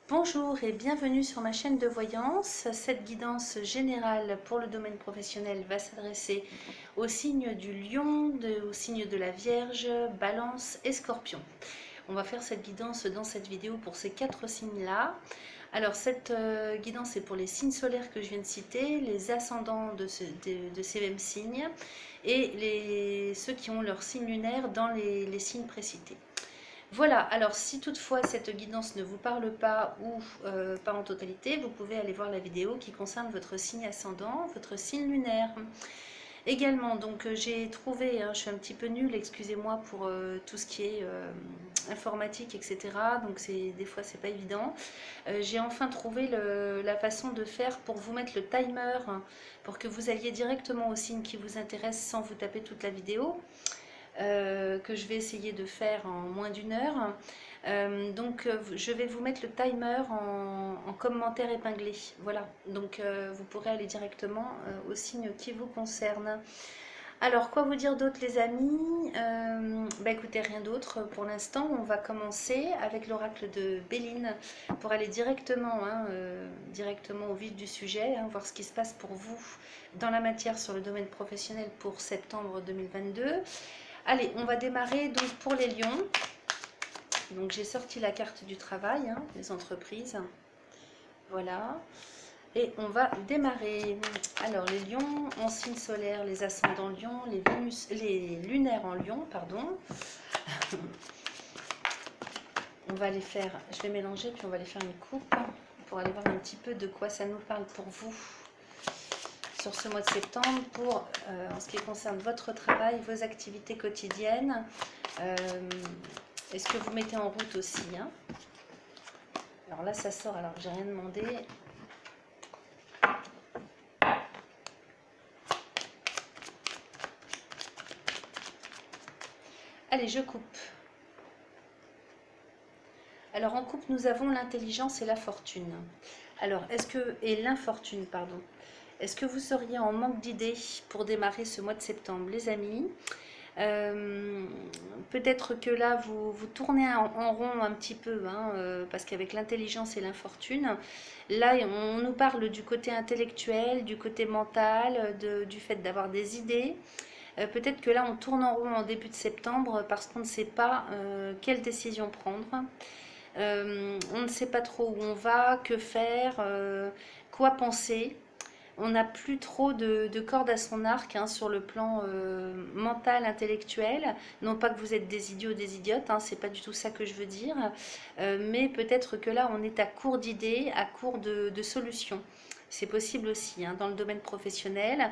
Bonjour et bienvenue sur ma chaîne de voyance. Cette guidance générale pour le domaine professionnel va s'adresser aux signes du lion, aux signes de la Vierge, Balance et Scorpion. On va faire cette guidance dans cette vidéo pour ces quatre signes-là. Alors cette guidance est pour les signes solaires que je viens de citer, les ascendants de ces mêmes signes et ceux qui ont leur signe lunaire dans les signes précités. Voilà, alors si toutefois cette guidance ne vous parle pas ou pas en totalité, vous pouvez aller voir la vidéo qui concerne votre signe ascendant, votre signe lunaire. Également, donc j'ai trouvé, je suis un petit peu nulle, excusez-moi pour tout ce qui est informatique, etc. Donc des fois c'est pas évident. J'ai enfin trouvé la façon de faire pour vous mettre le timer, pour que vous alliez directement au signe qui vous intéresse sans vous taper toute la vidéo. Que je vais essayer de faire en moins d'une heure. Je vais vous mettre le timer en commentaire épinglé. Voilà, donc vous pourrez aller directement au signe qui vous concerne. Alors, quoi vous dire d'autre, les amis? Écoutez, rien d'autre pour l'instant. On va commencer avec l'oracle de Béline pour aller directement, directement au vif du sujet, voir ce qui se passe pour vous dans la matière sur le domaine professionnel pour septembre 2022. Allez, on va démarrer donc pour les lions. Donc j'ai sorti la carte du travail, des entreprises. Voilà. Et on va démarrer. Alors les lions en signe solaire, les ascendants lions, les lunaires en lion, pardon. On va les faire, je vais mélanger puis on va les faire une coupe pour aller voir un petit peu de quoi ça nous parle pour vous sur ce mois de septembre pour en ce qui concerne votre travail, vos activités quotidiennes. Est-ce que vous mettez en route aussi, Alors là ça sort, alors j'ai rien demandé. Allez, je coupe. Alors en coupe nous avons l'intelligence et la fortune. Alors et l'infortune, pardon. Est-ce que vous seriez en manque d'idées pour démarrer ce mois de septembre, les amis? Peut-être que là vous tournez en rond un petit peu, parce qu'avec l'intelligence et l'infortune, là on nous parle du côté intellectuel, du côté mental, du fait d'avoir des idées. Peut-être que là on tourne en rond en début de septembre parce qu'on ne sait pas quelle décision prendre. On ne sait pas trop où on va, que faire, quoi penser. On n'a plus trop de cordes à son arc sur le plan mental, intellectuel. Non pas que vous êtes des idiots, des idiotes, c'est pas du tout ça que je veux dire. Mais peut-être que là, on est à court d'idées, à court de solutions. C'est possible aussi dans le domaine professionnel.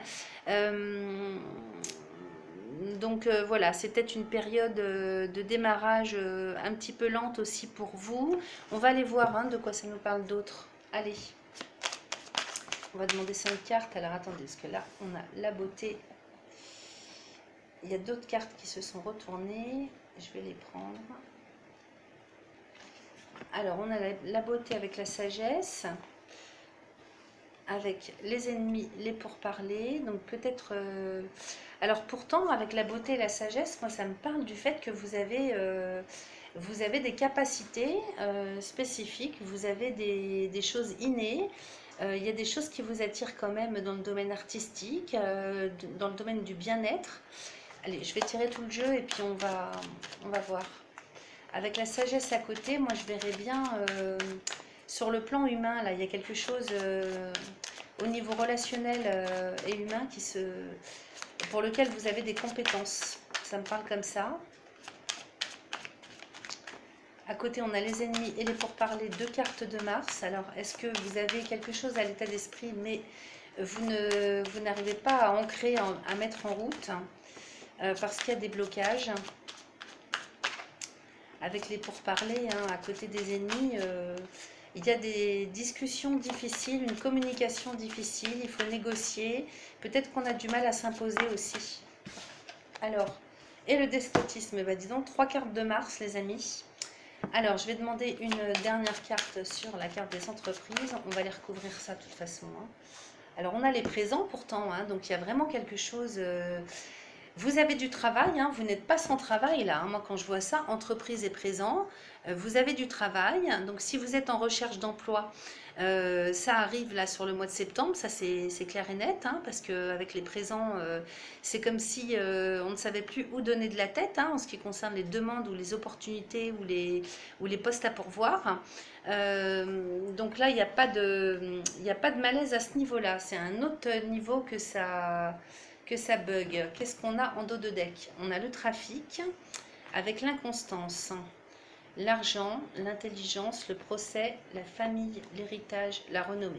Voilà, c'est peut-être une période de démarrage un petit peu lente aussi pour vous. On va aller voir de quoi ça nous parle d'autre. Allez. On va demander 5 cartes. Alors attendez, parce que là, on a la beauté. Il y a d'autres cartes qui se sont retournées. Je vais les prendre. Alors, on a la beauté avec la sagesse. Avec les ennemis, les pourparlers. Donc peut-être... Alors pourtant, avec la beauté et la sagesse, moi, ça me parle du fait que vous avez des capacités spécifiques. Vous avez des choses innées. Il y a des choses qui vous attirent quand même dans le domaine artistique, dans le domaine du bien-être. Allez, je vais tirer tout le jeu et puis on va voir. Avec la sagesse à côté, moi je verrais bien sur le plan humain, là, il y a quelque chose au niveau relationnel et humain pour lequel vous avez des compétences. Ça me parle comme ça. À côté, on a les ennemis et les pourparlers, 2 cartes de Mars. Alors, est-ce que vous avez quelque chose à l'état d'esprit, mais vous n'arrivez pas à ancrer, à mettre en route, parce qu'il y a des blocages. Avec les pourparlers, à côté des ennemis, il y a des discussions difficiles, une communication difficile, il faut négocier. Peut-être qu'on a du mal à s'imposer aussi. Alors, et le despotisme, dis donc, 3 cartes de Mars, les amis. Alors, je vais demander une dernière carte sur la carte des entreprises. On va les recouvrir ça de toute façon. Alors, on a les présents pourtant, donc il y a vraiment quelque chose Vous avez du travail, hein, vous n'êtes pas sans travail là, hein. Moi, quand je vois ça, entreprise est présent, vous avez du travail. Donc, si vous êtes en recherche d'emploi, ça arrive là sur le mois de septembre, ça c'est clair et net, hein, parce qu'avec les présents, c'est comme si on ne savait plus où donner de la tête, hein, en ce qui concerne les demandes ou les opportunités ou les postes à pourvoir. Donc là, il n'y a pas de malaise à ce niveau-là. C'est un autre niveau que ça bug. Qu'est-ce qu'on a en dos de deck? On a le trafic avec l'inconstance, l'argent, l'intelligence, le procès, la famille, l'héritage, la renommée.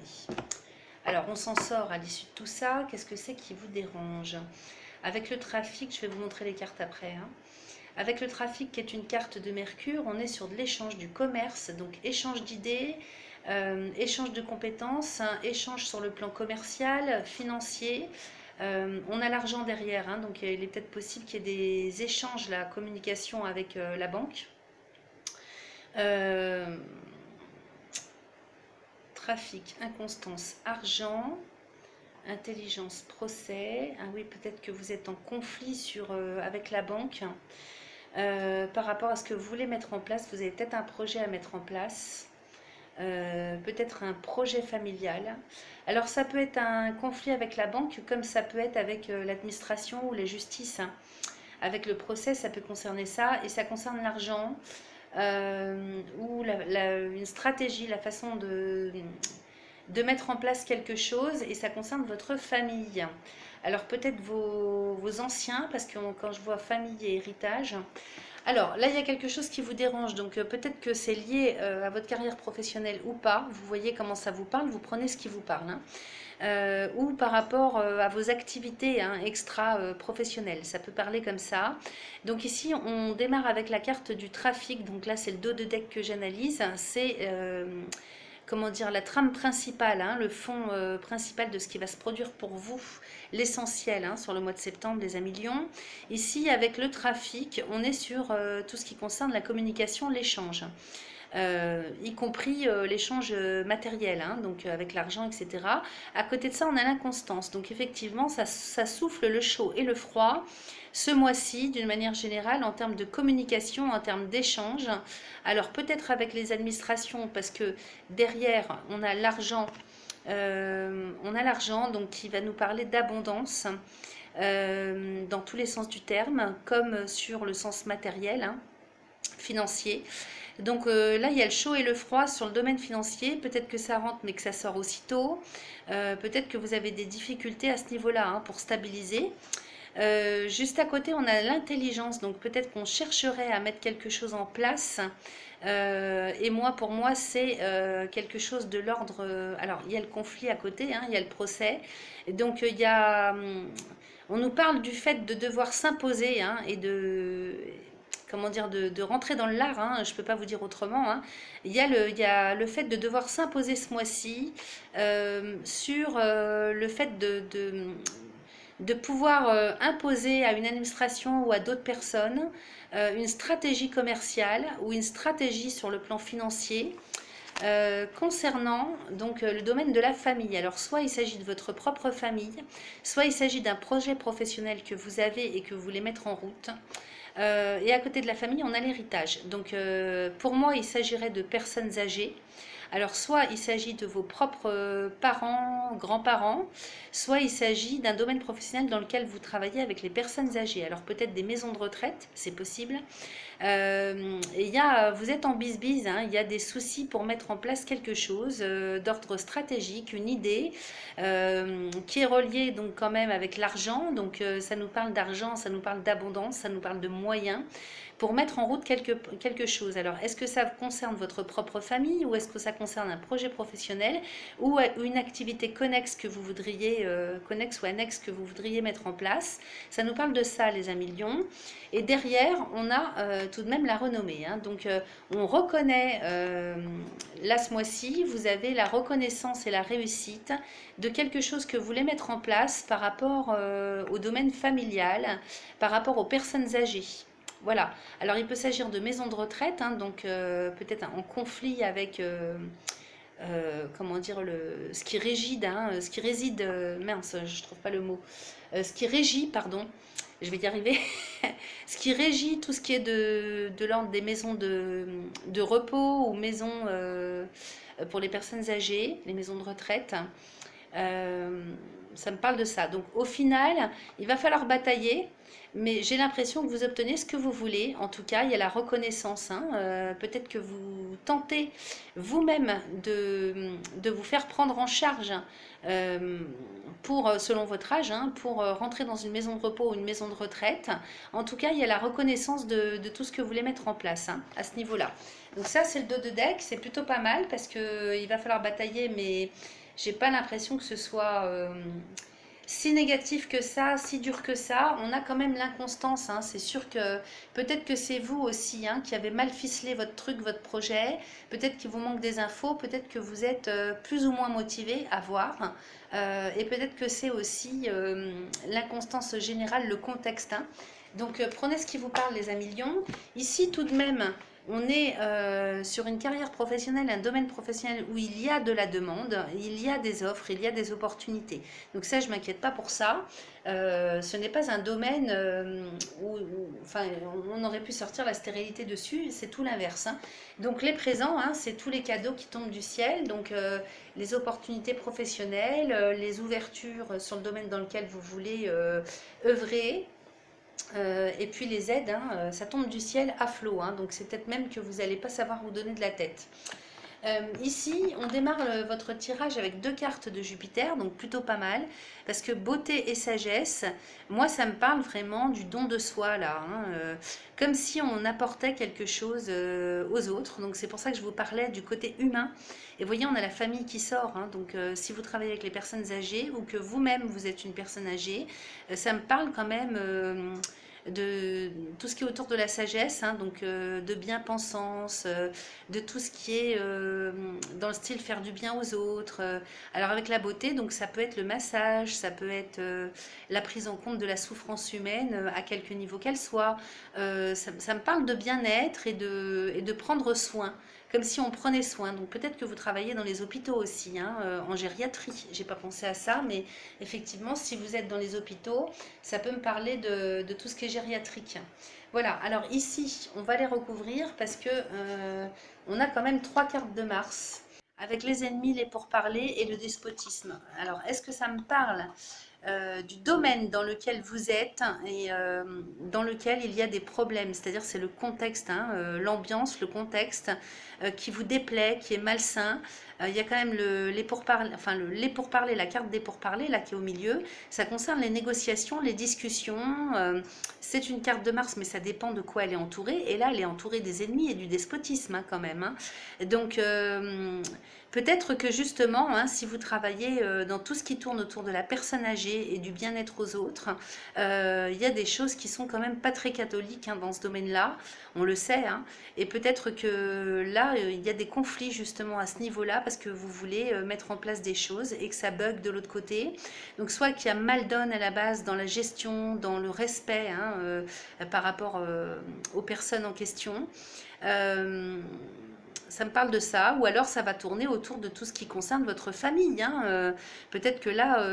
Alors, on s'en sort à l'issue de tout ça. Qu'est-ce que c'est qui vous dérange? Avec le trafic, je vais vous montrer les cartes après, hein. Avec le trafic qui est une carte de Mercure, on est sur de l'échange, du commerce, donc échange d'idées, échange de compétences, hein, échange sur le plan commercial, financier. On a l'argent derrière, hein, donc il est peut-être possible qu'il y ait des échanges, la communication avec la banque. Trafic, inconstance, argent, intelligence, procès. Ah oui, peut-être que vous êtes en conflit avec la banque par rapport à ce que vous voulez mettre en place. Vous avez peut-être un projet à mettre en place. Peut-être un projet familial. Alors ça peut être un conflit avec la banque comme ça peut être avec l'administration ou la justice, hein. Avec le procès, ça peut concerner ça et ça concerne l'argent ou une stratégie, la façon de mettre en place quelque chose et ça concerne votre famille. Alors peut-être vos anciens, parce que quand je vois famille et héritage, alors là il y a quelque chose qui vous dérange, donc peut-être que c'est lié à votre carrière professionnelle ou pas, vous voyez comment ça vous parle, vous prenez ce qui vous parle, hein. Ou par rapport à vos activités, hein, extra-professionnelles, ça peut parler comme ça. Donc ici on démarre avec la carte du trafic, donc là c'est le dos de deck que j'analyse, c'est comment dire, la trame principale, hein, le fond principal de ce qui va se produire pour vous, l'essentiel, hein, sur le mois de septembre, les amis lions. Ici, avec le trafic, on est sur tout ce qui concerne la communication, l'échange. Y compris l'échange matériel, hein, donc avec l'argent, etc. À côté de ça, on a l'inconstance. Donc effectivement, ça souffle le chaud et le froid ce mois-ci, d'une manière générale, en termes de communication, en termes d'échange. Alors peut-être avec les administrations, parce que derrière, on a l'argent, donc qui va nous parler d'abondance, dans tous les sens du terme, comme sur le sens matériel, hein, financier. Donc là, il y a le chaud et le froid sur le domaine financier. Peut-être que ça rentre, mais que ça sort aussitôt. Peut-être que vous avez des difficultés à ce niveau-là, hein, pour stabiliser. Juste à côté, on a l'intelligence. Donc peut-être qu'on chercherait à mettre quelque chose en place. Et pour moi, c'est quelque chose de l'ordre... alors, il y a le conflit à côté, hein, il y a le procès. Donc, il y a... on nous parle du fait de devoir s'imposer, hein, et de... comment dire, de rentrer dans l'art, hein, je ne peux pas vous dire autrement, hein. Il y a le fait de devoir s'imposer ce mois-ci sur le fait de pouvoir imposer à une administration ou à d'autres personnes une stratégie commerciale ou une stratégie sur le plan financier concernant donc le domaine de la famille. Alors soit il s'agit de votre propre famille, soit il s'agit d'un projet professionnel que vous avez et que vous voulez mettre en route. Et à côté de la famille, on a l'héritage. Donc pour moi, il s'agirait de personnes âgées. Alors soit il s'agit de vos propres parents, grands-parents, soit il s'agit d'un domaine professionnel dans lequel vous travaillez avec les personnes âgées. Alors peut-être des maisons de retraite, c'est possible. Vous êtes en bise-bise, hein, il y a des soucis pour mettre en place quelque chose d'ordre stratégique, une idée qui est reliée donc quand même avec l'argent. Donc ça nous parle d'argent, ça nous parle d'abondance, ça nous parle de moyens pour mettre en route quelque chose. Alors, est-ce que ça concerne votre propre famille ou est-ce que ça concerne un projet professionnel ou une activité connexe que vous voudriez, connexe ou annexe que vous voudriez mettre en place? Ça nous parle de ça, les amis lions. Et derrière, on a tout de même la renommée, hein. Donc, on reconnaît, là ce mois-ci, vous avez la reconnaissance et la réussite de quelque chose que vous voulez mettre en place par rapport au domaine familial, par rapport aux personnes âgées. Voilà, alors il peut s'agir de maisons de retraite, hein, donc peut-être en conflit avec comment dire, ce qui régide, hein, ce qui réside, mince, je trouve pas le mot, ce qui régit, pardon, je vais y arriver, ce qui régit tout ce qui est de l'ordre des maisons de repos ou maisons pour les personnes âgées, les maisons de retraite. Euh, Ça me parle de ça. Donc au final, il va falloir batailler, mais j'ai l'impression que vous obtenez ce que vous voulez. En tout cas, il y a la reconnaissance, hein. Peut-être que vous tentez vous-même de vous faire prendre en charge euh, selon votre âge, hein, pour rentrer dans une maison de repos ou une maison de retraite. En tout cas, il y a la reconnaissance de tout ce que vous voulez mettre en place, hein, à ce niveau-là. Donc ça, c'est le dos de deck. C'est plutôt pas mal parce qu'il va falloir batailler, mais j'ai pas l'impression que ce soit si négatif que ça, si dur que ça. On a quand même l'inconstance, hein. C'est sûr que peut-être que c'est vous aussi, hein, qui avez mal ficelé votre truc, votre projet. Peut-être qu'il vous manque des infos, peut-être que vous êtes plus ou moins motivé à voir. Et peut-être que c'est aussi l'inconstance générale, le contexte, hein. Donc prenez ce qui vous parle, les amis lions. Ici, tout de même, on est sur une carrière professionnelle, un domaine professionnel où il y a de la demande, il y a des offres, il y a des opportunités. Donc ça, je ne m'inquiète pas pour ça. Ce n'est pas un domaine enfin, on aurait pu sortir la stérilité dessus, c'est tout l'inverse, hein. Donc les présents, hein, c'est tous les cadeaux qui tombent du ciel, donc les opportunités professionnelles, les ouvertures sur le domaine dans lequel vous voulez œuvrer. Et puis les aides, hein, ça tombe du ciel à flot, hein, donc c'est peut-être même que vous n'allez pas savoir vous donner de la tête. Ici, on démarre votre tirage avec 2 cartes de Jupiter, donc plutôt pas mal, parce que beauté et sagesse, moi ça me parle vraiment du don de soi là, hein, comme si on apportait quelque chose aux autres, donc c'est pour ça que je vous parlais du côté humain. Et vous voyez, on a la famille qui sort, hein, donc si vous travaillez avec les personnes âgées ou que vous-même vous êtes une personne âgée, ça me parle quand même de tout ce qui est autour de la sagesse, hein, donc de bien-pensance, de tout ce qui est dans le style faire du bien aux autres. Alors avec la beauté, donc ça peut être le massage, ça peut être la prise en compte de la souffrance humaine à quelque niveau qu'elle soit. Ça me parle de bien-être et de prendre soin, comme si on prenait soin. Donc peut-être que vous travaillez dans les hôpitaux aussi, hein, en gériatrie. J'ai pas pensé à ça, mais effectivement, si vous êtes dans les hôpitaux, ça peut me parler de tout ce qui est gériatrique. Voilà, alors ici, on va les recouvrir parce que on a quand même 3 cartes de Mars, avec les ennemis, les pourparlers et le despotisme. Alors, est-ce que ça me parle du domaine dans lequel vous êtes et dans lequel il y a des problèmes, c'est-à-dire c'est le contexte, hein, l'ambiance, le contexte qui vous déplaît, qui est malsain. Il y a quand même les pourparlers, enfin les pourparlers, la carte des pourparlers là qui est au milieu. Ça concerne les négociations, les discussions. C'est une carte de Mars, mais ça dépend de quoi elle est entourée. Et là, elle est entourée des ennemis et du despotisme, hein, quand même, hein. Donc peut-être que justement, hein, si vous travaillez dans tout ce qui tourne autour de la personne âgée et du bien-être aux autres, il y a des choses qui sont quand même pas très catholiques, hein, dans ce domaine-là, on le sait, hein. Et peut-être que là, il y a des conflits justement à ce niveau-là parce que vous voulez mettre en place des choses et que ça bug de l'autre côté. Donc soit qu'il y a mal donne à la base dans la gestion, dans le respect, hein, par rapport aux personnes en question. Euh, Ça me parle de ça, ou alors ça va tourner autour de tout ce qui concerne votre famille, hein. Peut-être que là,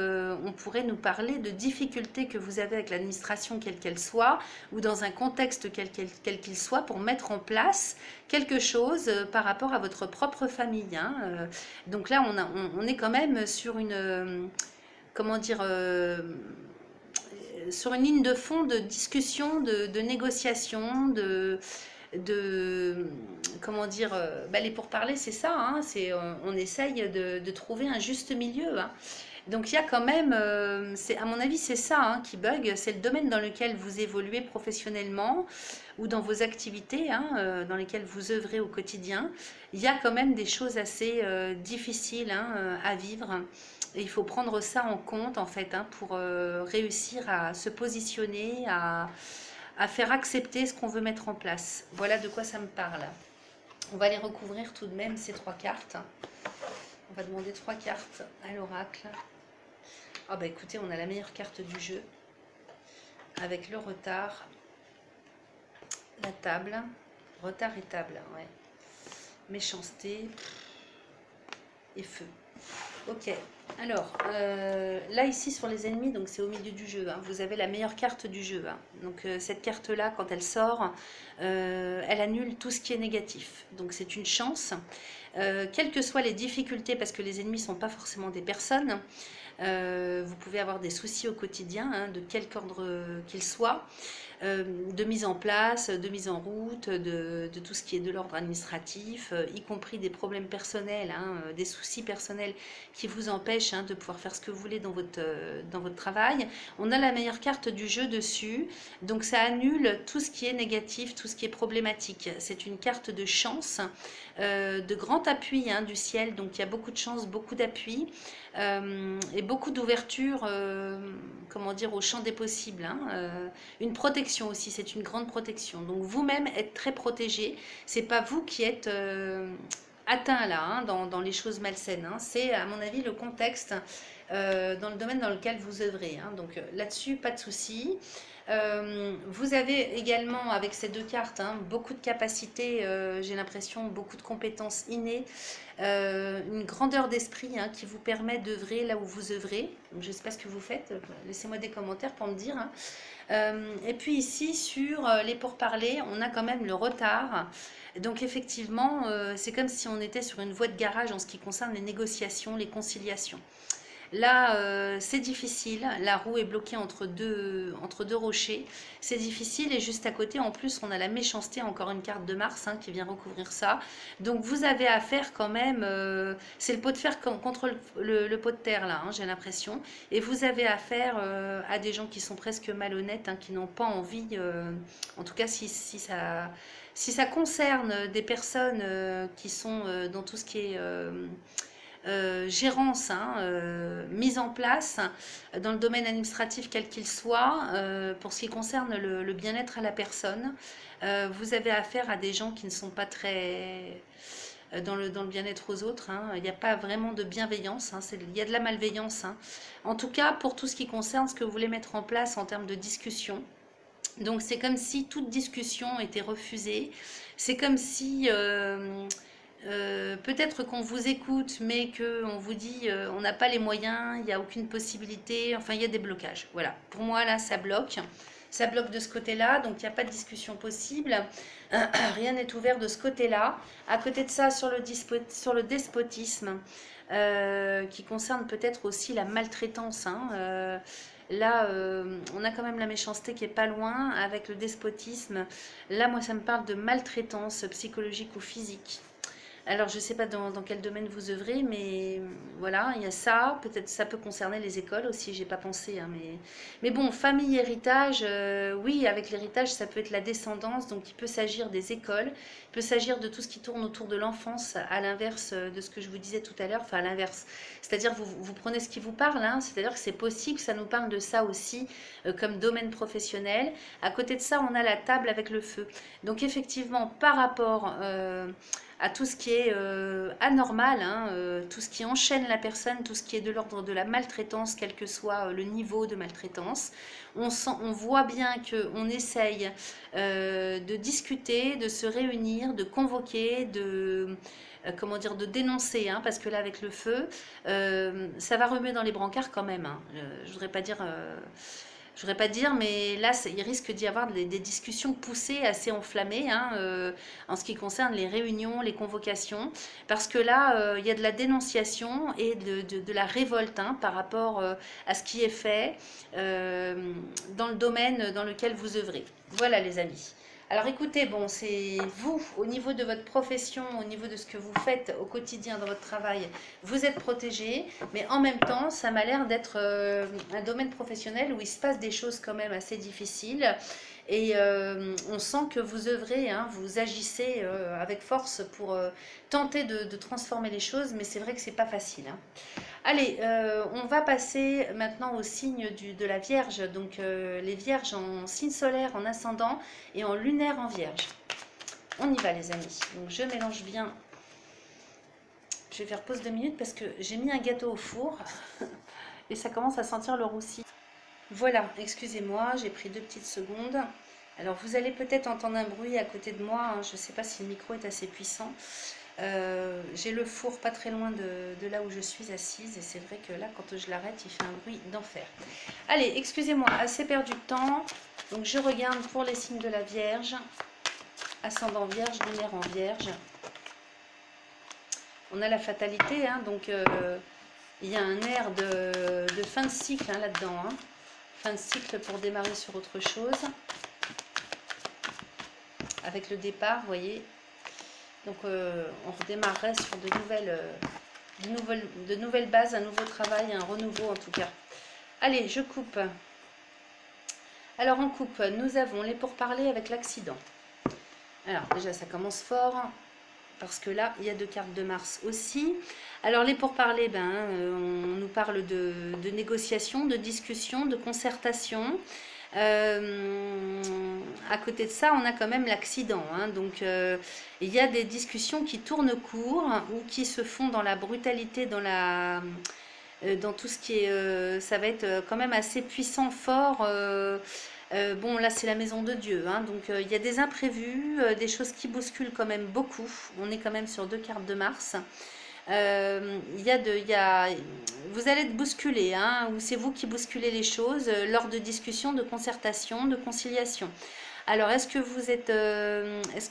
on pourrait nous parler de difficultés que vous avez avec l'administration, quelle qu'elle soit, ou dans un contexte quel qu'il soit, pour mettre en place quelque chose par rapport à votre propre famille, hein. Donc là, on est quand même sur une, comment dire, sur une ligne de fond de discussion, de négociation, de comment dire, bah, les pourparlers, c'est ça, hein, on essaye de trouver un juste milieu, hein. Donc il y a quand même, à mon avis, c'est ça, hein, qui bug, c'est le domaine dans lequel vous évoluez professionnellement ou dans vos activités, hein, dans lesquelles vous œuvrez au quotidien. Il y a quand même des choses assez difficiles, hein, à vivre. Et il faut prendre ça en compte, en fait, hein, pour réussir à se positionner, à faire accepter ce qu'on veut mettre en place. Voilà de quoi ça me parle. On va les recouvrir tout de même, ces 3 cartes. On va demander 3 cartes à l'oracle. Ah bah écoutez, on a la meilleure carte du jeu. Avec le retard. La table. Retard et table, ouais. Méchanceté. et feu. Ok, alors là ici sur les ennemis, donc c'est au milieu du jeu, hein, vous avez la meilleure carte du jeu, hein. Donc cette carte là quand elle sort, elle annule tout ce qui est négatif, donc c'est une chance, quelles que soient les difficultés, parce que les ennemis ne sont pas forcément des personnes, vous pouvez avoir des soucis au quotidien, hein, de quelque ordre qu'ils soient, de mise en place, de mise en route, de tout ce qui est de l'ordre administratif, y compris des problèmes personnels, hein, des soucis personnels qui vous empêchent, hein, de pouvoir faire ce que vous voulez dans votre travail. On a la meilleure carte du jeu dessus, donc ça annule tout ce qui est négatif, tout ce qui est problématique. C'est une carte de chance, de grand appui, hein, du ciel, donc il y a beaucoup de chance, beaucoup d'appui. Et beaucoup d'ouverture, comment dire, au champ des possibles, hein. Une protection aussi, c'est une grande protection. Donc vous-même êtes très protégé. C'est pas vous qui êtes atteint là, hein, dans les choses malsaines, hein. C'est à mon avis le contexte dans le domaine dans lequel vous œuvrez, hein. Donc là-dessus, pas de souci. Vous avez également avec ces deux cartes, hein, beaucoup de capacités, j'ai l'impression, beaucoup de compétences innées, une grandeur d'esprit, hein, qui vous permet d'œuvrer là où vous œuvrez. Je ne sais pas ce que vous faites, laissez-moi des commentaires pour me dire, hein. Et puis ici sur les pourparlers, on a quand même le retard. Donc effectivement, c'est comme si on était sur une voie de garage en ce qui concerne les négociations, les conciliations. Là, c'est difficile, la roue est bloquée entre deux rochers, c'est difficile, et juste à côté, en plus, on a la méchanceté, encore une carte de Mars, hein, qui vient recouvrir ça. Donc vous avez affaire quand même, c'est le pot de fer contre le pot de terre là, hein, j'ai l'impression, et vous avez affaire à des gens qui sont presque malhonnêtes, hein, qui n'ont pas envie, en tout cas si ça concerne des personnes qui sont dans tout ce qui est gérance, hein, mise en place dans le domaine administratif quel qu'il soit, pour ce qui concerne le bien-être à la personne, vous avez affaire à des gens qui ne sont pas très dans le bien-être aux autres, hein. Il n'y a pas vraiment de bienveillance, hein, il y a de la malveillance, hein. En tout cas pour tout ce qui concerne ce que vous voulez mettre en place en termes de discussion. Donc c'est comme si toute discussion était refusée, c'est comme si peut-être qu'on vous écoute, mais qu'on vous dit on n'a pas les moyens, il n'y a aucune possibilité, enfin il y a des blocages. Voilà, pour moi là ça bloque de ce côté-là, donc il n'y a pas de discussion possible, rien n'est ouvert de ce côté-là. À côté de ça, sur le despotisme, qui concerne peut-être aussi la maltraitance, hein, là, on a quand même la méchanceté qui est pas loin avec le despotisme. Là, moi, ça me parle de maltraitance psychologique ou physique. Alors, je ne sais pas dans quel domaine vous œuvrez, mais voilà, il y a ça. Peut-être ça peut concerner les écoles aussi, j'ai pas pensé, hein, mais bon, famille, héritage, oui, avec l'héritage, ça peut être la descendance, donc il peut s'agir des écoles, il peut s'agir de tout ce qui tourne autour de l'enfance, à l'inverse de ce que je vous disais tout à l'heure, enfin à l'inverse. C'est-à-dire, vous prenez ce qui vous parle, hein, c'est-à-dire que c'est possible, ça nous parle de ça aussi, comme domaine professionnel. À côté de ça, on a la table avec le feu. Donc effectivement, par rapport à tout ce qui est anormal, hein, tout ce qui enchaîne la personne, tout ce qui est de l'ordre de la maltraitance, quel que soit le niveau de maltraitance. On voit bien qu'on essaye de discuter, de se réunir, de convoquer, comment dire, de dénoncer, hein, parce que là avec le feu, ça va remuer dans les brancards quand même, hein. Je voudrais pas dire... je voudrais pas dire, mais là, il risque d'y avoir des discussions poussées, assez enflammées, hein, en ce qui concerne les réunions, les convocations, parce que là, il y a de la dénonciation et de la révolte, hein, par rapport à ce qui est fait dans le domaine dans lequel vous œuvrez. Voilà les amis. Alors écoutez, bon, c'est vous, au niveau de votre profession, au niveau de ce que vous faites au quotidien dans votre travail, vous êtes protégé, mais en même temps, ça m'a l'air d'être un domaine professionnel où il se passe des choses quand même assez difficiles. Et on sent que vous œuvrez, hein, vous agissez avec force pour tenter de transformer les choses, mais c'est vrai que c'est pas facile, hein. Allez, on va passer maintenant au signe de la Vierge, donc les Vierges en signe solaire, en ascendant et en lunaire en Vierge. On y va les amis, donc je mélange bien, je vais faire pause 2 minutes parce que j'ai mis un gâteau au four et ça commence à sentir le roussi. Voilà, excusez-moi, j'ai pris 2 petites secondes. Alors vous allez peut-être entendre un bruit à côté de moi, hein, je ne sais pas si le micro est assez puissant. J'ai le four pas très loin de là où je suis assise et c'est vrai que là quand je l'arrête il fait un bruit d'enfer. Allez, excusez-moi, assez perdu de temps. Donc je regarde pour les signes de la Vierge, ascendant Vierge, lunaire en Vierge. On a la fatalité, hein, donc il y a un air de fin de cycle hein, là-dedans. Hein. Fin de cycle pour démarrer sur autre chose. Avec le départ, vous voyez. Donc on redémarrerait sur de nouvelles bases, un nouveau travail, un renouveau en tout cas. Allez, je coupe. Alors en coupe, nous avons les pourparlers avec l'accident. Alors déjà ça commence fort, parce que là il y a 2 cartes de Mars aussi. Alors les pourparlers, on nous parle de négociation, de discussion, de concertation. À côté de ça, on a quand même l'accident. Hein, donc, il y a des discussions qui tournent court ou qui se font dans la brutalité, dans tout ce qui est... ça va être quand même assez puissant, fort. Bon, là, c'est la maison de Dieu. Hein, donc, il y a des imprévus, des choses qui bousculent quand même beaucoup. On est quand même sur 2 cartes de Mars. Vous allez être bousculé, hein, ou c'est vous qui bousculez les choses lors de discussions, de concertation, de conciliation. Alors, est-ce que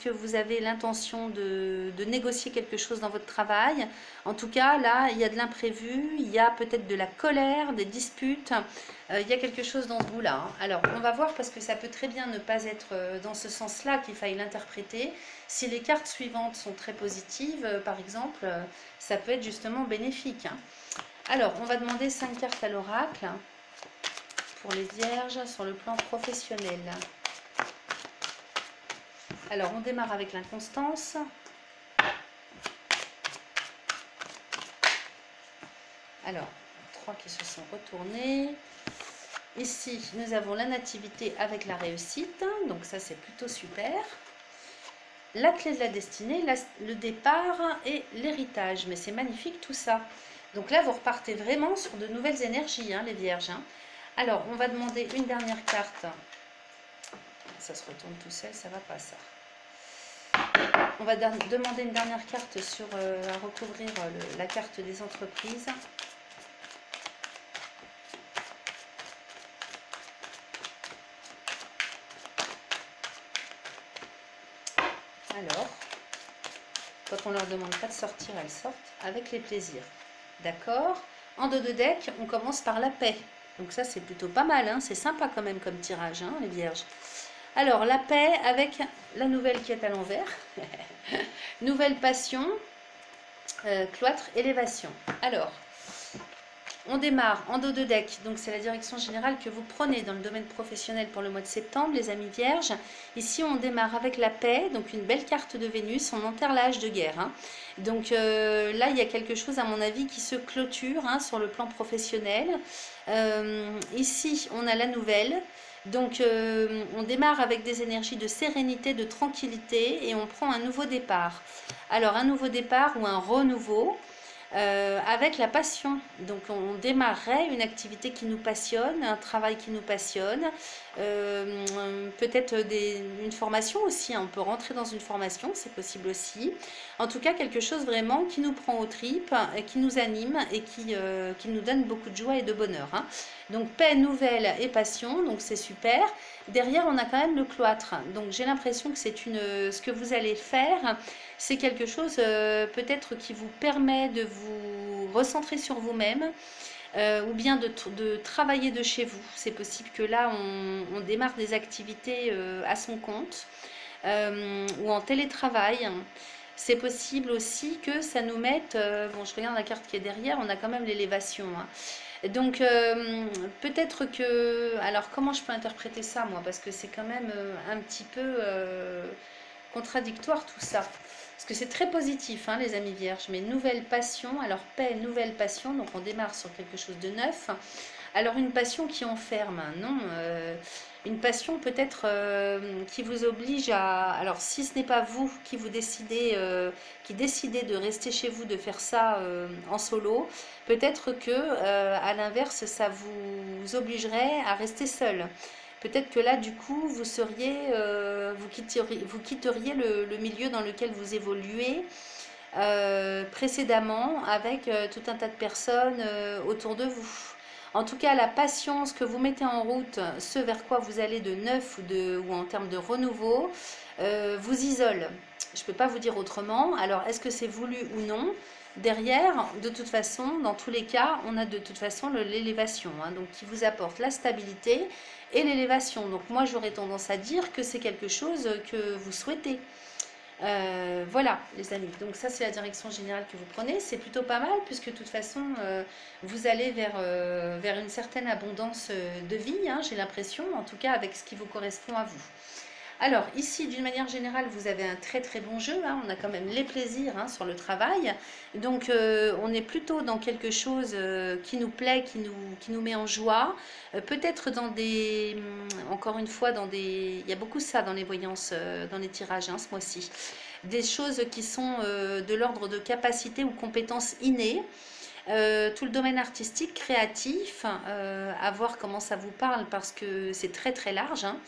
vous avez l'intention de négocier quelque chose dans votre travail? En tout cas, là, il y a de l'imprévu, il y a peut-être de la colère, des disputes, il y a quelque chose dans ce goût-là. Hein. Alors, on va voir parce que ça peut très bien ne pas être dans ce sens-là qu'il faille l'interpréter. Si les cartes suivantes sont très positives, par exemple, ça peut être justement bénéfique. Hein. Alors, on va demander 5 cartes à l'oracle pour les vierges sur le plan professionnel. Alors, on démarre avec l'inconstance. Alors, 3 qui se sont retournés. Ici, nous avons la nativité avec la réussite. Donc, ça, c'est plutôt super. La clé de la destinée, le départ et l'héritage. Mais c'est magnifique tout ça. Donc là, vous repartez vraiment sur de nouvelles énergies, hein, les vierges. Hein. Alors, on va demander une dernière carte. Ça se retourne tout seul, ça va pas ça. On va demander une dernière carte à recouvrir la carte des entreprises. Alors, quand on leur demande pas de sortir, elles sortent avec les plaisirs. D'accord? En dos de deck, on commence par la paix. Donc ça, c'est plutôt pas mal. Hein, c'est sympa quand même comme tirage, hein, les vierges. Alors, la paix avec la nouvelle qui est à l'envers. Nouvelle passion, cloître, élévation. Alors, on démarre en dos de deck. Donc, c'est la direction générale que vous prenez dans le domaine professionnel pour le mois de septembre, les amis vierges. Ici, on démarre avec la paix. Donc, une belle carte de Vénus. On enterre l'âge de guerre. Hein. Donc, là, il y a quelque chose, à mon avis, qui se clôture hein, sur le plan professionnel. Ici, on a la nouvelle. Donc, on démarre avec des énergies de sérénité, de tranquillité et on prend un nouveau départ. Alors, un nouveau départ ou un renouveau avec la passion. Donc, on démarrerait une activité qui nous passionne, un travail qui nous passionne, peut-être une formation aussi. Hein. On peut rentrer dans une formation, c'est possible aussi. En tout cas, quelque chose vraiment qui nous prend aux tripes, qui nous anime et qui nous donne beaucoup de joie et de bonheur. Hein. Donc, paix, nouvelle et passion, donc c'est super. Derrière, on a quand même le cloître. Donc, j'ai l'impression que ce que vous allez faire, c'est quelque chose peut-être qui vous permet de vous recentrer sur vous-même ou bien de travailler de chez vous. C'est possible que là, on démarre des activités à son compte ou en télétravail. C'est possible aussi que ça nous mette... bon, je regarde la carte qui est derrière, on a quand même l'élévation. Hein. Donc, peut-être que... Alors, comment je peux interpréter ça, moi? Parce que c'est quand même un petit peu contradictoire, tout ça. Parce que c'est très positif, hein, les amis vierges. Mais nouvelle passion, alors paix, nouvelle passion. Donc, on démarre sur quelque chose de neuf. Alors, une passion qui enferme, non une passion peut-être qui vous oblige à... Alors, si ce n'est pas vous qui décidez de rester chez vous, de faire ça en solo, peut-être que, à l'inverse, ça vous obligerait à rester seul. Peut-être que là, du coup, vous quitteriez le milieu dans lequel vous évoluez précédemment avec tout un tas de personnes autour de vous. En tout cas, la patience que vous mettez en route, ce vers quoi vous allez de neuf ou en termes de renouveau, vous isole. Je ne peux pas vous dire autrement. Alors, est-ce que c'est voulu ou non? Derrière, de toute façon, dans tous les cas, on a de toute façon l'élévation, hein, donc qui vous apporte la stabilité et l'élévation. Donc moi, j'aurais tendance à dire que c'est quelque chose que vous souhaitez. Voilà, les amis. Donc ça, c'est la direction générale que vous prenez. C'est plutôt pas mal puisque de toute façon, vous allez vers une certaine abondance de vie, hein, j'ai l'impression, en tout cas avec ce qui vous correspond à vous. Alors ici, d'une manière générale, vous avez un très très bon jeu, hein. On a quand même les plaisirs, hein, sur le travail. Donc on est plutôt dans quelque chose qui nous plaît, qui nous met en joie. Peut-être dans des, encore une fois, il y a beaucoup ça dans les voyances, dans les tirages, hein, ce mois-ci. Des choses qui sont de l'ordre de capacités ou compétences innées. Tout le domaine artistique, créatif, à voir comment ça vous parle parce que c'est très très large, hein.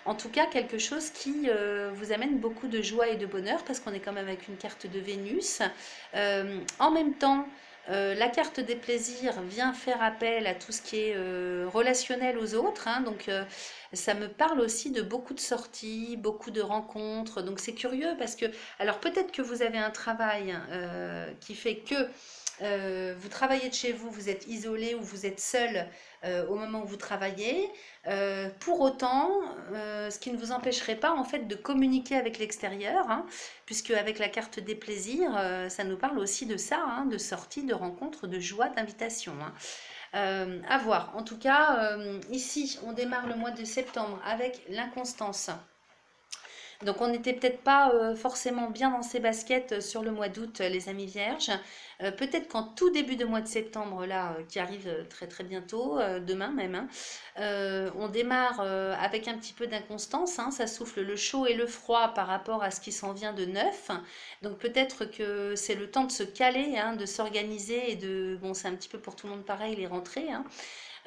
En tout cas, quelque chose qui vous amène beaucoup de joie et de bonheur parce qu'on est quand même avec une carte de Vénus. En même temps, la carte des plaisirs vient faire appel à tout ce qui est relationnel aux autres, hein. Donc ça me parle aussi de beaucoup de sorties, beaucoup de rencontres. Donc c'est curieux parce que, alors peut-être que vous avez un travail qui fait que vous travaillez de chez vous, vous êtes isolé ou vous êtes seul au moment où vous travaillez. Pour autant, ce qui ne vous empêcherait pas en fait de communiquer avec l'extérieur, hein, puisque avec la carte des plaisirs, ça nous parle aussi de ça, hein, de sortie, de rencontre, de joie, d'invitation, hein. À voir. En tout cas, ici, on démarre le mois de septembre avec l'inconstance. Donc on n'était peut-être pas forcément bien dans ses baskets sur le mois d'août, les amis vierges. Peut-être qu'en tout début de mois de septembre, là, qui arrive très très bientôt, demain même, hein, on démarre avec un petit peu d'inconstance, hein. Ça souffle le chaud et le froid par rapport à ce qui s'en vient de neuf. Donc peut-être que c'est le temps de se caler, hein, de s'organiser et de... Bon, c'est un petit peu pour tout le monde pareil, les rentrées, hein.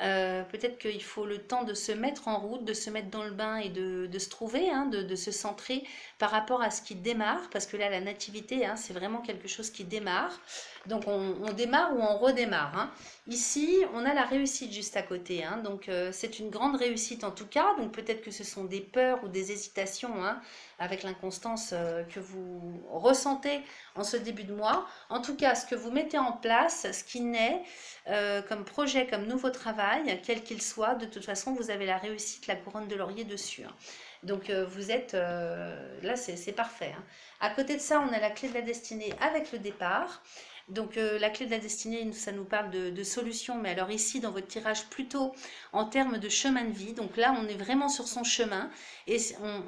Peut-être qu'il faut le temps de se mettre en route, de se mettre dans le bain et de se trouver, hein, de se centrer par rapport à ce qui démarre, parce que là, la nativité, hein, c'est vraiment quelque chose qui démarre. Donc, on démarre ou on redémarre, hein. Ici, on a la réussite juste à côté, hein. Donc, c'est une grande réussite en tout cas. Donc, peut-être que ce sont des peurs ou des hésitations, hein, avec l'inconstance que vous ressentez en ce début de mois. En tout cas, ce que vous mettez en place, ce qui naît, comme projet, comme nouveau travail, quel qu'il soit, de toute façon, vous avez la réussite, la couronne de laurier dessus, hein. Donc, vous êtes... là, c'est parfait, hein. À côté de ça, on a la clé de la destinée avec le départ. Donc, la clé de la destinée, ça nous parle de solutions. Mais alors ici, dans votre tirage, plutôt en termes de chemin de vie. Donc là, on est vraiment sur son chemin. Et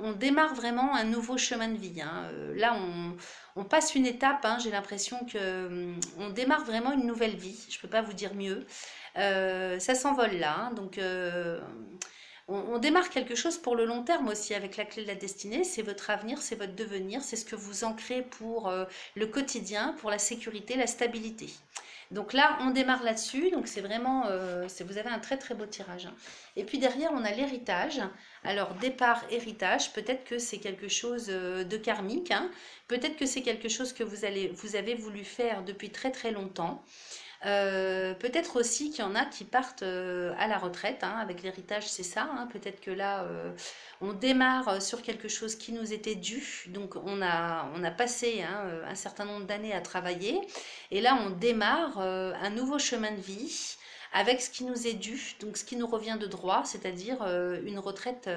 on démarre vraiment un nouveau chemin de vie, hein. Là, on passe une étape, hein. J'ai l'impression que on démarre vraiment une nouvelle vie. Je ne peux pas vous dire mieux. Ça s'envole là, hein. Donc, on démarre quelque chose pour le long terme aussi avec la clé de la destinée. C'est votre avenir, c'est votre devenir, c'est ce que vous ancrez pour le quotidien, pour la sécurité, la stabilité. Donc là, on démarre là-dessus. Donc c'est vraiment, vous avez un très très beau tirage, hein. Et puis derrière, on a l'héritage. Alors départ, héritage, peut-être que c'est quelque chose de karmique, hein. Peut-être que c'est quelque chose que vous avez voulu faire depuis très très longtemps. Peut-être aussi qu'il y en a qui partent à la retraite, hein, avec l'héritage, c'est ça, hein. Peut-être que là, on démarre sur quelque chose qui nous était dû. Donc, on a passé, hein, un certain nombre d'années à travailler. Et là, on démarre un nouveau chemin de vie avec ce qui nous est dû, donc ce qui nous revient de droit, c'est-à-dire une retraite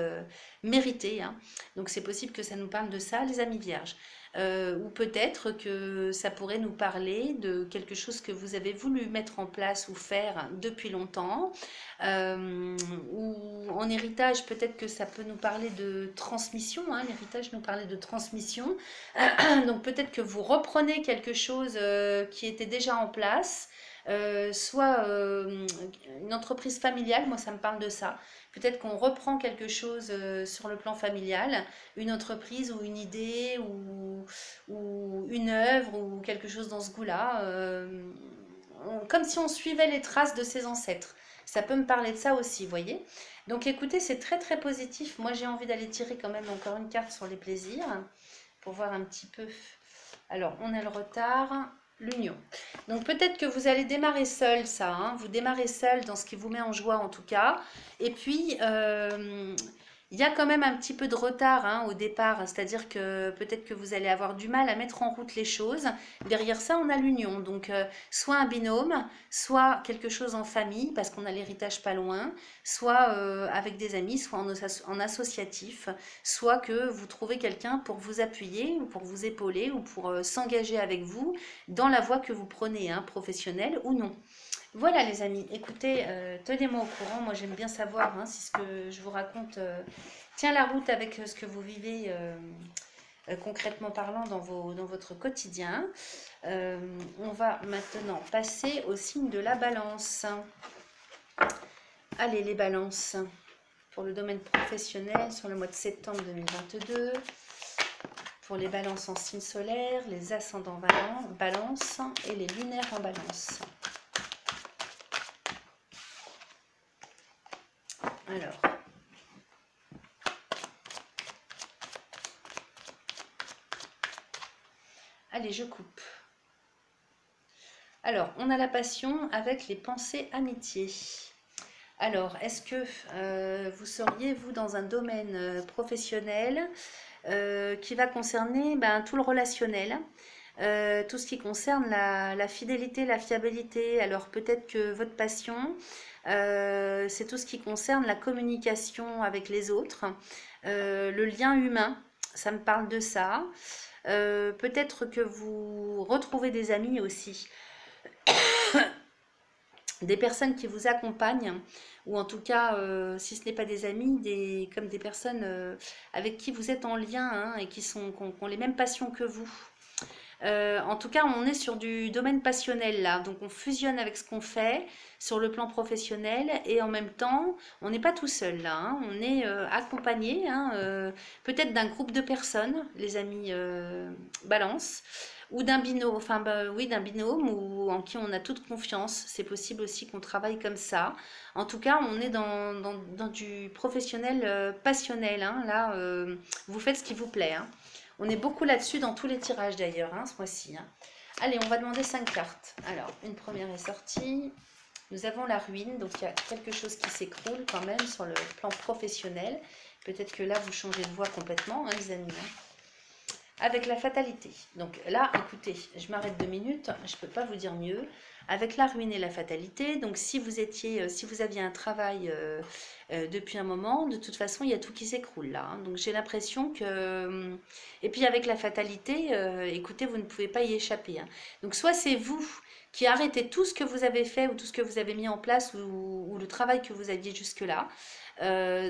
méritée, hein. Donc, c'est possible que ça nous parle de ça, les amis vierges. Ou peut-être que ça pourrait nous parler de quelque chose que vous avez voulu mettre en place ou faire depuis longtemps. Ou en héritage, peut-être que ça peut nous parler de transmission, hein. L'héritage nous parlait de transmission. Donc peut-être que vous reprenez quelque chose qui était déjà en place. Soit une entreprise familiale, moi ça me parle de ça. Peut-être qu'on reprend quelque chose sur le plan familial, une entreprise ou une idée ou une œuvre ou quelque chose dans ce goût-là, comme si on suivait les traces de ses ancêtres. Ça peut me parler de ça aussi, vous voyez. Donc écoutez, c'est très très positif. Moi j'ai envie d'aller tirer quand même encore une carte sur les plaisirs pour voir un petit peu Alors, on a le retard, l'union. Donc, peut-être que vous allez démarrer seul, ça. Hein, vous démarrez seul dans ce qui vous met en joie, en tout cas. Et puis, il y a quand même un petit peu de retard hein, au départ. C'est-à-dire que peut-être que vous allez avoir du mal à mettre en route les choses. Derrière ça, on a l'union. Donc, soit un binôme, soit quelque chose en famille, parce qu'on a l'héritage pas loin, soit avec des amis, soit en associatif, soit que vous trouvez quelqu'un pour vous appuyer ou pour vous épauler ou pour s'engager avec vous dans la voie que vous prenez, hein, professionnelle ou non. Voilà les amis, écoutez, tenez-moi au courant, moi j'aime bien savoir hein, si ce que je vous raconte tient la route avec ce que vous vivez concrètement parlant dans votre quotidien. On va maintenant passer au signe de la balance. Allez les balances, pour le domaine professionnel sur le mois de septembre 2022, pour les balances en signe solaire, les ascendants balance et les lunaires en balance. Alors, allez, je coupe. Alors, on a la passion avec les pensées amitié. Alors, est-ce que vous seriez, vous, dans un domaine professionnel qui va concerner tout le relationnel, tout ce qui concerne la fidélité, la fiabilité. Alors, peut-être que votre passion, c'est tout ce qui concerne la communication avec les autres, le lien humain, ça me parle de ça. Peut-être que vous retrouvez des amis aussi, des personnes qui vous accompagnent, ou en tout cas, si ce n'est pas des amis, comme des personnes avec qui vous êtes en lien hein, et qui ont les mêmes passions que vous. En tout cas, on est sur du domaine passionnel là, donc on fusionne avec ce qu'on fait sur le plan professionnel et en même temps, on n'est pas tout seul là, hein, on est accompagné, hein, peut-être d'un groupe de personnes, les amis balance, ou d'un binôme, enfin oui, d'un binôme ou en qui on a toute confiance. C'est possible aussi qu'on travaille comme ça. En tout cas, on est dans du professionnel passionnel. Hein, là, vous faites ce qui vous plaît. Hein. On est beaucoup là-dessus dans tous les tirages d'ailleurs, hein, ce mois-ci. Hein. Allez, on va demander 5 cartes. Alors, une première est sortie. Nous avons la ruine, donc il y a quelque chose qui s'écroule quand même sur le plan professionnel. Peut-être que là, vous changez de voie complètement, hein, les amis. Hein. Avec la fatalité. Donc là, écoutez, je m'arrête 2 minutes, je ne peux pas vous dire mieux. Avec la ruine et la fatalité, donc si vous aviez un travail depuis un moment, de toute façon, il y a tout qui s'écroule là. Hein. Donc j'ai l'impression que... Et puis avec la fatalité, écoutez, vous ne pouvez pas y échapper. Hein. Donc soit c'est vous qui arrêtez tout ce que vous avez fait ou tout ce que vous avez mis en place ou le travail que vous aviez jusque-là.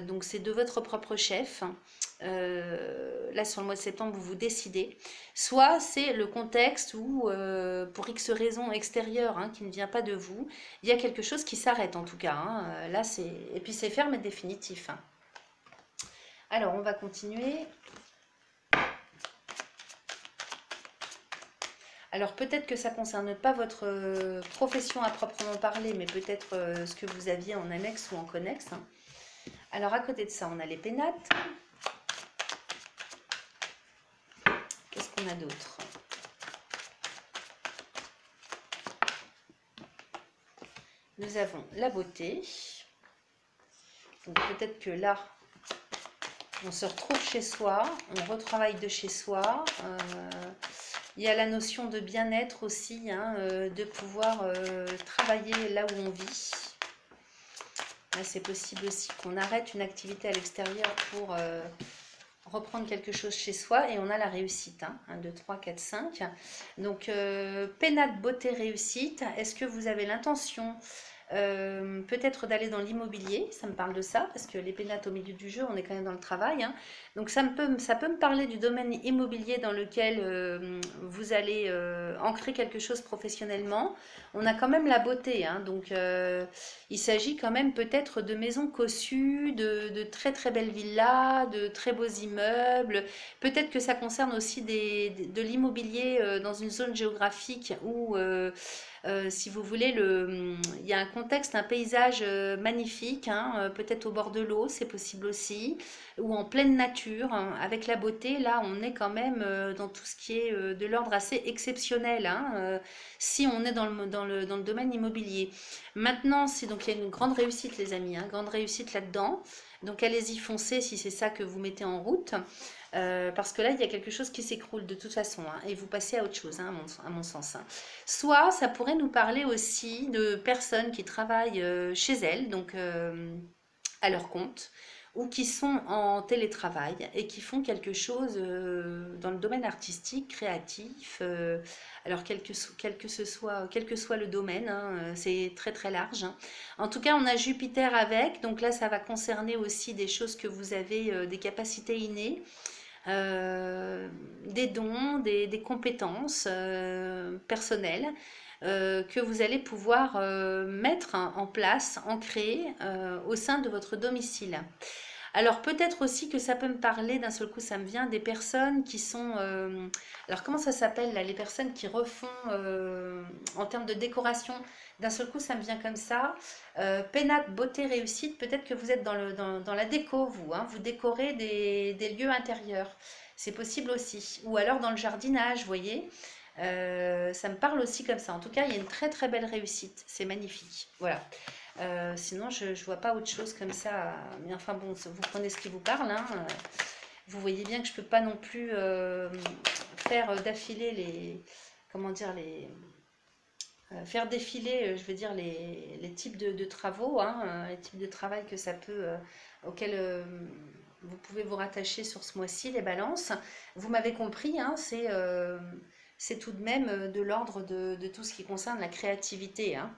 Donc c'est de votre propre chef. Là sur le mois de septembre vous vous décidez, soit c'est le contexte où pour X raisons extérieures hein, qui ne vient pas de vous, il y a quelque chose qui s'arrête en tout cas hein. Là c'est et puis c'est ferme et définitif hein. Alors on va continuer. Alors peut-être que ça ne concerne pas votre profession à proprement parler, mais peut-être ce que vous aviez en annexe ou en connexe hein. Alors à côté de ça on a les pénates. Qu'est-ce qu'on a d'autre? Nous avons la beauté. Donc peut-être que là, on se retrouve chez soi, on retravaille de chez soi. Il y a la notion de bien-être aussi, hein, de pouvoir travailler là où on vit. C'est possible aussi qu'on arrête une activité à l'extérieur pour... reprendre quelque chose chez soi et on a la réussite, hein, 1, 2, 3, 4, 5. Donc, pénate, beauté, réussite. Est-ce que vous avez l'intention peut-être d'aller dans l'immobilier? Ça me parle de ça, parce que les pénates au milieu du jeu, on est quand même dans le travail. Hein. Donc, ça peut me parler du domaine immobilier dans lequel vous allez ancrer quelque chose professionnellement. On a quand même la beauté, hein, donc il s'agit quand même peut-être de maisons cossues, de très très belles villas, de très beaux immeubles. Peut-être que ça concerne aussi de l'immobilier dans une zone géographique où, si vous voulez, il y a un contexte, un paysage magnifique, hein, peut-être au bord de l'eau, c'est possible aussi, ou en pleine nature, hein, avec la beauté. Là, on est quand même dans tout ce qui est de l'ordre assez exceptionnel, hein, si on est dans le domaine immobilier. Maintenant, donc il y a une grande réussite, les amis, hein, grande réussite là-dedans. Donc allez-y, foncez si c'est ça que vous mettez en route. Parce que là, il y a quelque chose qui s'écroule de toute façon, hein, et vous passez à autre chose, hein, à mon sens. Hein. Soit ça pourrait nous parler aussi de personnes qui travaillent chez elles, donc à leur compte, ou qui sont en télétravail et qui font quelque chose dans le domaine artistique, créatif. Alors quel que soit le domaine, hein, c'est très très large. Hein. En tout cas, on a Jupiter avec, donc là, ça va concerner aussi des choses que vous avez, des capacités innées. Des dons, des compétences personnelles que vous allez pouvoir mettre en place, ancrer au sein de votre domicile. Alors peut-être aussi que ça peut me parler, d'un seul coup ça me vient, des personnes qui sont... alors comment ça s'appelle là, les personnes qui refont en termes de décoration, d'un seul coup ça me vient comme ça. Pénate, beauté, réussite, peut-être que vous êtes dans la déco, vous, hein, vous décorez des lieux intérieurs. C'est possible aussi. Ou alors dans le jardinage, vous voyez. Ça me parle aussi comme ça. En tout cas, il y a une très très belle réussite. C'est magnifique. Voilà. Sinon, je ne vois pas autre chose comme ça. Mais enfin bon, vous prenez ce qui vous parle. Hein. Vous voyez bien que je ne peux pas non plus faire d'affilée les... Comment dire les... faire défiler, je veux dire, les types de travaux, hein, les types de travail que ça peut, auxquels vous pouvez vous rattacher sur ce mois-ci, les balances. Vous m'avez compris, hein, c'est tout de même de l'ordre de tout ce qui concerne la créativité. Hein.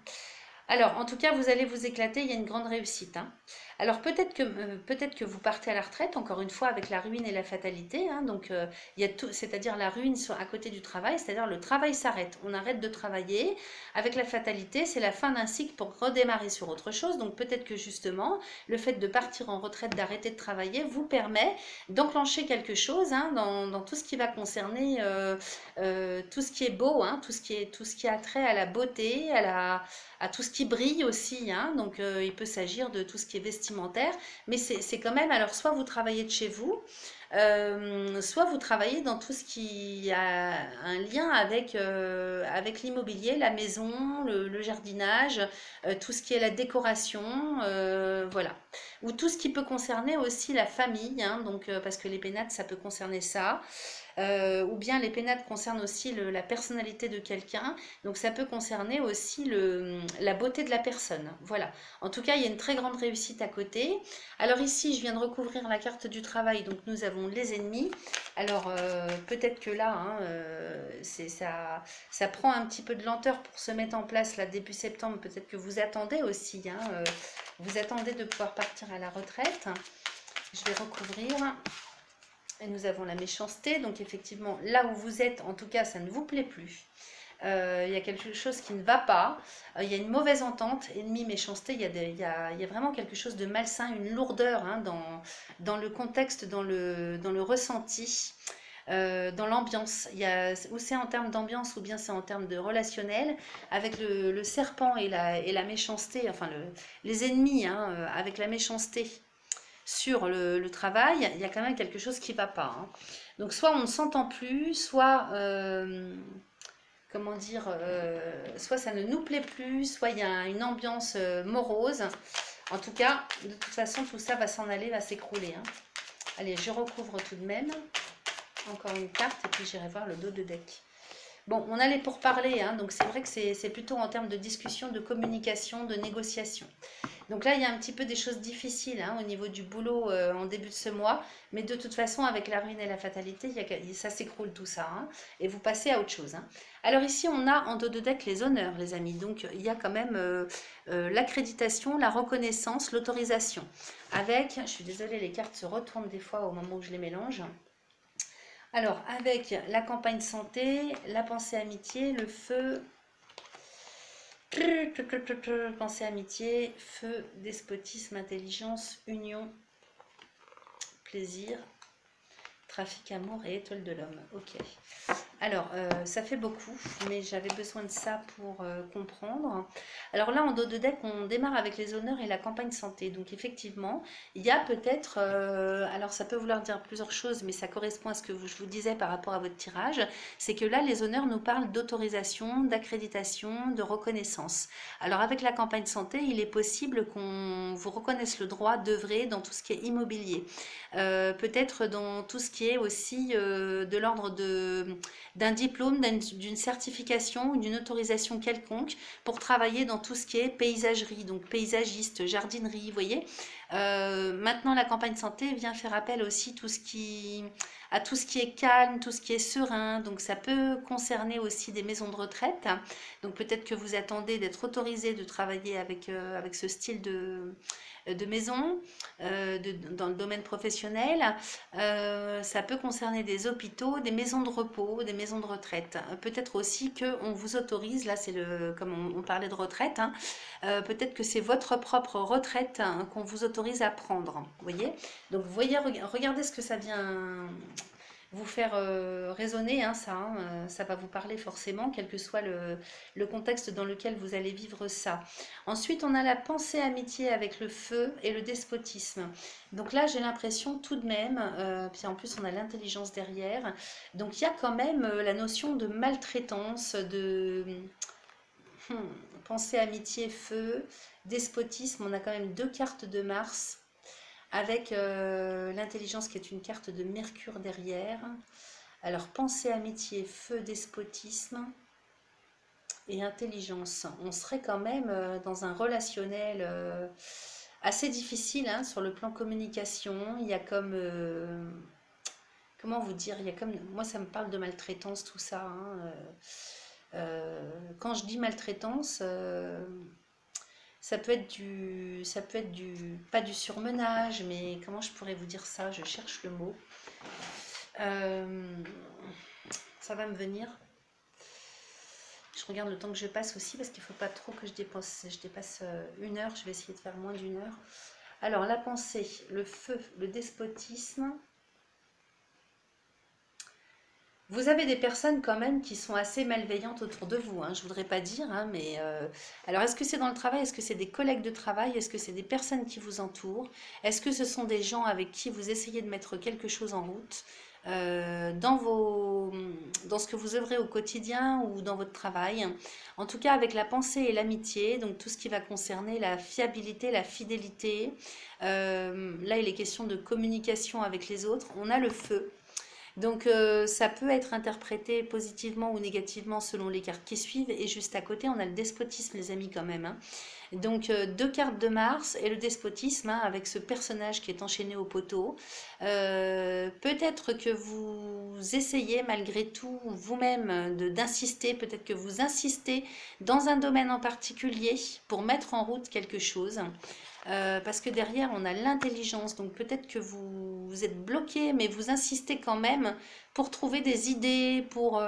Alors, en tout cas, vous allez vous éclater, il y a une grande réussite. Hein. Alors, peut-être que vous partez à la retraite, encore une fois, avec la ruine et la fatalité. Hein. Donc, il y a tout, c'est-à-dire la ruine à côté du travail, c'est-à-dire le travail s'arrête. On arrête de travailler. Avec la fatalité, c'est la fin d'un cycle pour redémarrer sur autre chose. Donc, peut-être que justement, le fait de partir en retraite, d'arrêter de travailler, vous permet d'enclencher quelque chose hein, dans tout ce qui va concerner tout ce qui est beau, hein, tout ce qui a trait à la beauté, à tout ce qui brille aussi, hein, donc il peut s'agir de tout ce qui est vestimentaire, mais c'est quand même, alors soit vous travaillez de chez vous, soit vous travaillez dans tout ce qui a un lien avec l'immobilier, la maison, le jardinage, tout ce qui est la décoration, voilà. Ou tout ce qui peut concerner aussi la famille, hein, donc, parce que les pénates, ça peut concerner ça. Ou bien les pénates concernent aussi la personnalité de quelqu'un, donc ça peut concerner aussi la beauté de la personne. Voilà. En tout cas, il y a une très grande réussite à côté. Alors ici, je viens de recouvrir la carte du travail, donc nous avons les ennemis. Alors peut-être que là, hein, ça prend un petit peu de lenteur pour se mettre en place là début septembre. Peut-être que vous attendez aussi, hein, vous attendez de pouvoir partir à la retraite. Je vais recouvrir. Et nous avons la méchanceté, donc effectivement, là où vous êtes, en tout cas, ça ne vous plaît plus. Il y a quelque chose qui ne va pas, il y a une mauvaise entente, ennemi, méchanceté, il y a vraiment quelque chose de malsain, une lourdeur hein, dans le contexte, dans le ressenti, dans l'ambiance. Ou c'est en termes d'ambiance ou bien c'est en termes de relationnel, avec le serpent et la méchanceté, enfin les ennemis hein, avec la méchanceté sur le travail, il y a quand même quelque chose qui ne va pas. Hein. Donc soit on ne s'entend plus, soit, comment dire, soit ça ne nous plaît plus, soit il y a une ambiance morose. En tout cas, de toute façon, tout ça va s'en aller, va s'écrouler. Hein. Allez, je recouvre tout de même. Encore une carte et puis j'irai voir le dos de deck. Bon, on allait pour parler, hein, donc c'est vrai que c'est plutôt en termes de discussion, de communication, de négociation. Donc là, il y a un petit peu des choses difficiles hein, au niveau du boulot en début de ce mois, mais de toute façon, avec la ruine et la fatalité, ça s'écroule tout ça, hein, et vous passez à autre chose. Hein. Alors ici, on a en dos de deck les honneurs, les amis, donc il y a quand même l'accréditation, la reconnaissance, l'autorisation. Avec, je suis désolée, les cartes se retournent des fois au moment où je les mélange. Alors, avec la campagne santé, la pensée amitié, le feu, pensée amitié, feu, despotisme, intelligence, union, plaisir, trafic, amour et étoile de l'homme. Ok. Alors, ça fait beaucoup, mais j'avais besoin de ça pour comprendre. Alors là, en dos de deck, on démarre avec les honneurs et la campagne santé. Donc effectivement, il y a peut-être, alors ça peut vouloir dire plusieurs choses, mais ça correspond à ce que je vous disais par rapport à votre tirage, c'est que là, les honneurs nous parlent d'autorisation, d'accréditation, de reconnaissance. Alors avec la campagne santé, il est possible qu'on vous reconnaisse le droit d'œuvrer dans tout ce qui est immobilier. Peut-être dans tout ce qui est aussi de l'ordre d'un diplôme, d'une certification ou d'une autorisation quelconque pour travailler dans tout ce qui est paysagerie, donc paysagiste, jardinerie, vous voyez. Maintenant, la campagne santé vient faire appel aussi à tout ce qui est calme, tout ce qui est serein. Donc, ça peut concerner aussi des maisons de retraite. Donc, peut-être que vous attendez d'être autorisé de travailler avec ce style de maison dans le domaine professionnel. Ça peut concerner des hôpitaux, des maisons de repos, des maisons de retraite. Peut-être aussi qu'on vous autorise, là c'est comme on parlait de retraite, hein, peut-être que c'est votre propre retraite hein, qu'on vous autorise à prendre. Vous voyez? Donc vous voyez, regardez ce que ça vient vous faire raisonner, hein, ça va vous parler forcément, quel que soit le contexte dans lequel vous allez vivre ça. Ensuite, on a la pensée amitié avec le feu et le despotisme. Donc là, j'ai l'impression tout de même, puis en plus on a l'intelligence derrière, donc il y a quand même la notion de maltraitance, de pensée amitié, feu, despotisme, on a quand même deux cartes de Mars avec l'intelligence qui est une carte de Mercure derrière. Alors, pensée, amitié, feu, despotisme et intelligence. On serait quand même dans un relationnel assez difficile hein, sur le plan communication. Il y a comme... comment vous dire? Il y a comme... Moi, ça me parle de maltraitance, tout ça. Hein, quand je dis maltraitance... ça peut être pas du surmenage, mais comment je pourrais vous dire ça? Je cherche le mot. Ça va me venir. Je regarde le temps que je passe aussi, parce qu'il ne faut pas trop que je dépasse 1 heure. Je vais essayer de faire moins d'1 heure. Alors, la pensée, le feu, le despotisme. Vous avez des personnes quand même qui sont assez malveillantes autour de vous, hein, je ne voudrais pas dire, hein, mais alors est-ce que c'est dans le travail, est-ce que c'est des collègues de travail, est-ce que c'est des personnes qui vous entourent, est-ce que ce sont des gens avec qui vous essayez de mettre quelque chose en route dans ce que vous œuvrez au quotidien ou dans votre travail, en tout cas avec la pensée et l'amitié, donc tout ce qui va concerner la fiabilité, la fidélité, là il est question de communication avec les autres, on a le feu. Donc ça peut être interprété positivement ou négativement selon les cartes qui suivent. Et juste à côté, on a le despotisme, les amis, quand même. Hein. Donc deux cartes de Mars et le despotisme hein, avec ce personnage qui est enchaîné au poteau. Peut-être que vous essayez malgré tout vous-même d'insister, peut-être que vous insistez dans un domaine en particulier pour mettre en route quelque chose. Parce que derrière on a l'intelligence, donc peut-être que vous êtes bloqué, mais vous insistez quand même pour trouver des idées, pour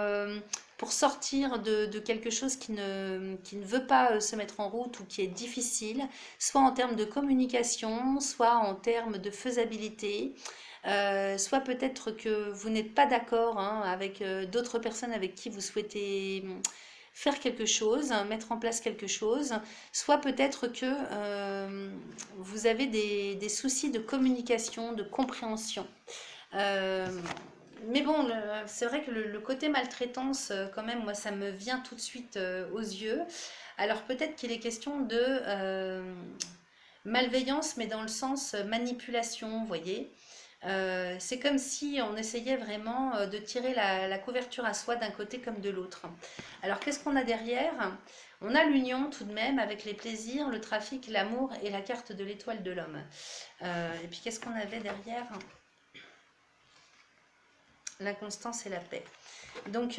sortir de quelque chose qui ne veut pas se mettre en route ou qui est difficile, soit en termes de communication, soit en termes de faisabilité. Soit peut-être que vous n'êtes pas d'accord hein, avec d'autres personnes avec qui vous souhaitez faire quelque chose, mettre en place quelque chose, soit peut-être que vous avez des soucis de communication, de compréhension. Mais bon, c'est vrai que le côté maltraitance, quand même, moi, ça me vient tout de suite aux yeux. Alors peut-être qu'il est question de malveillance, mais dans le sens manipulation, vous voyez. C'est comme si on essayait vraiment de tirer la couverture à soi d'un côté comme de l'autre. Alors qu'est-ce qu'on a derrière? On a l'union tout de même avec les plaisirs, le trafic, l'amour et la carte de l'étoile de l'homme. Et puis qu'est-ce qu'on avait derrière? L'inconstance et la paix. Donc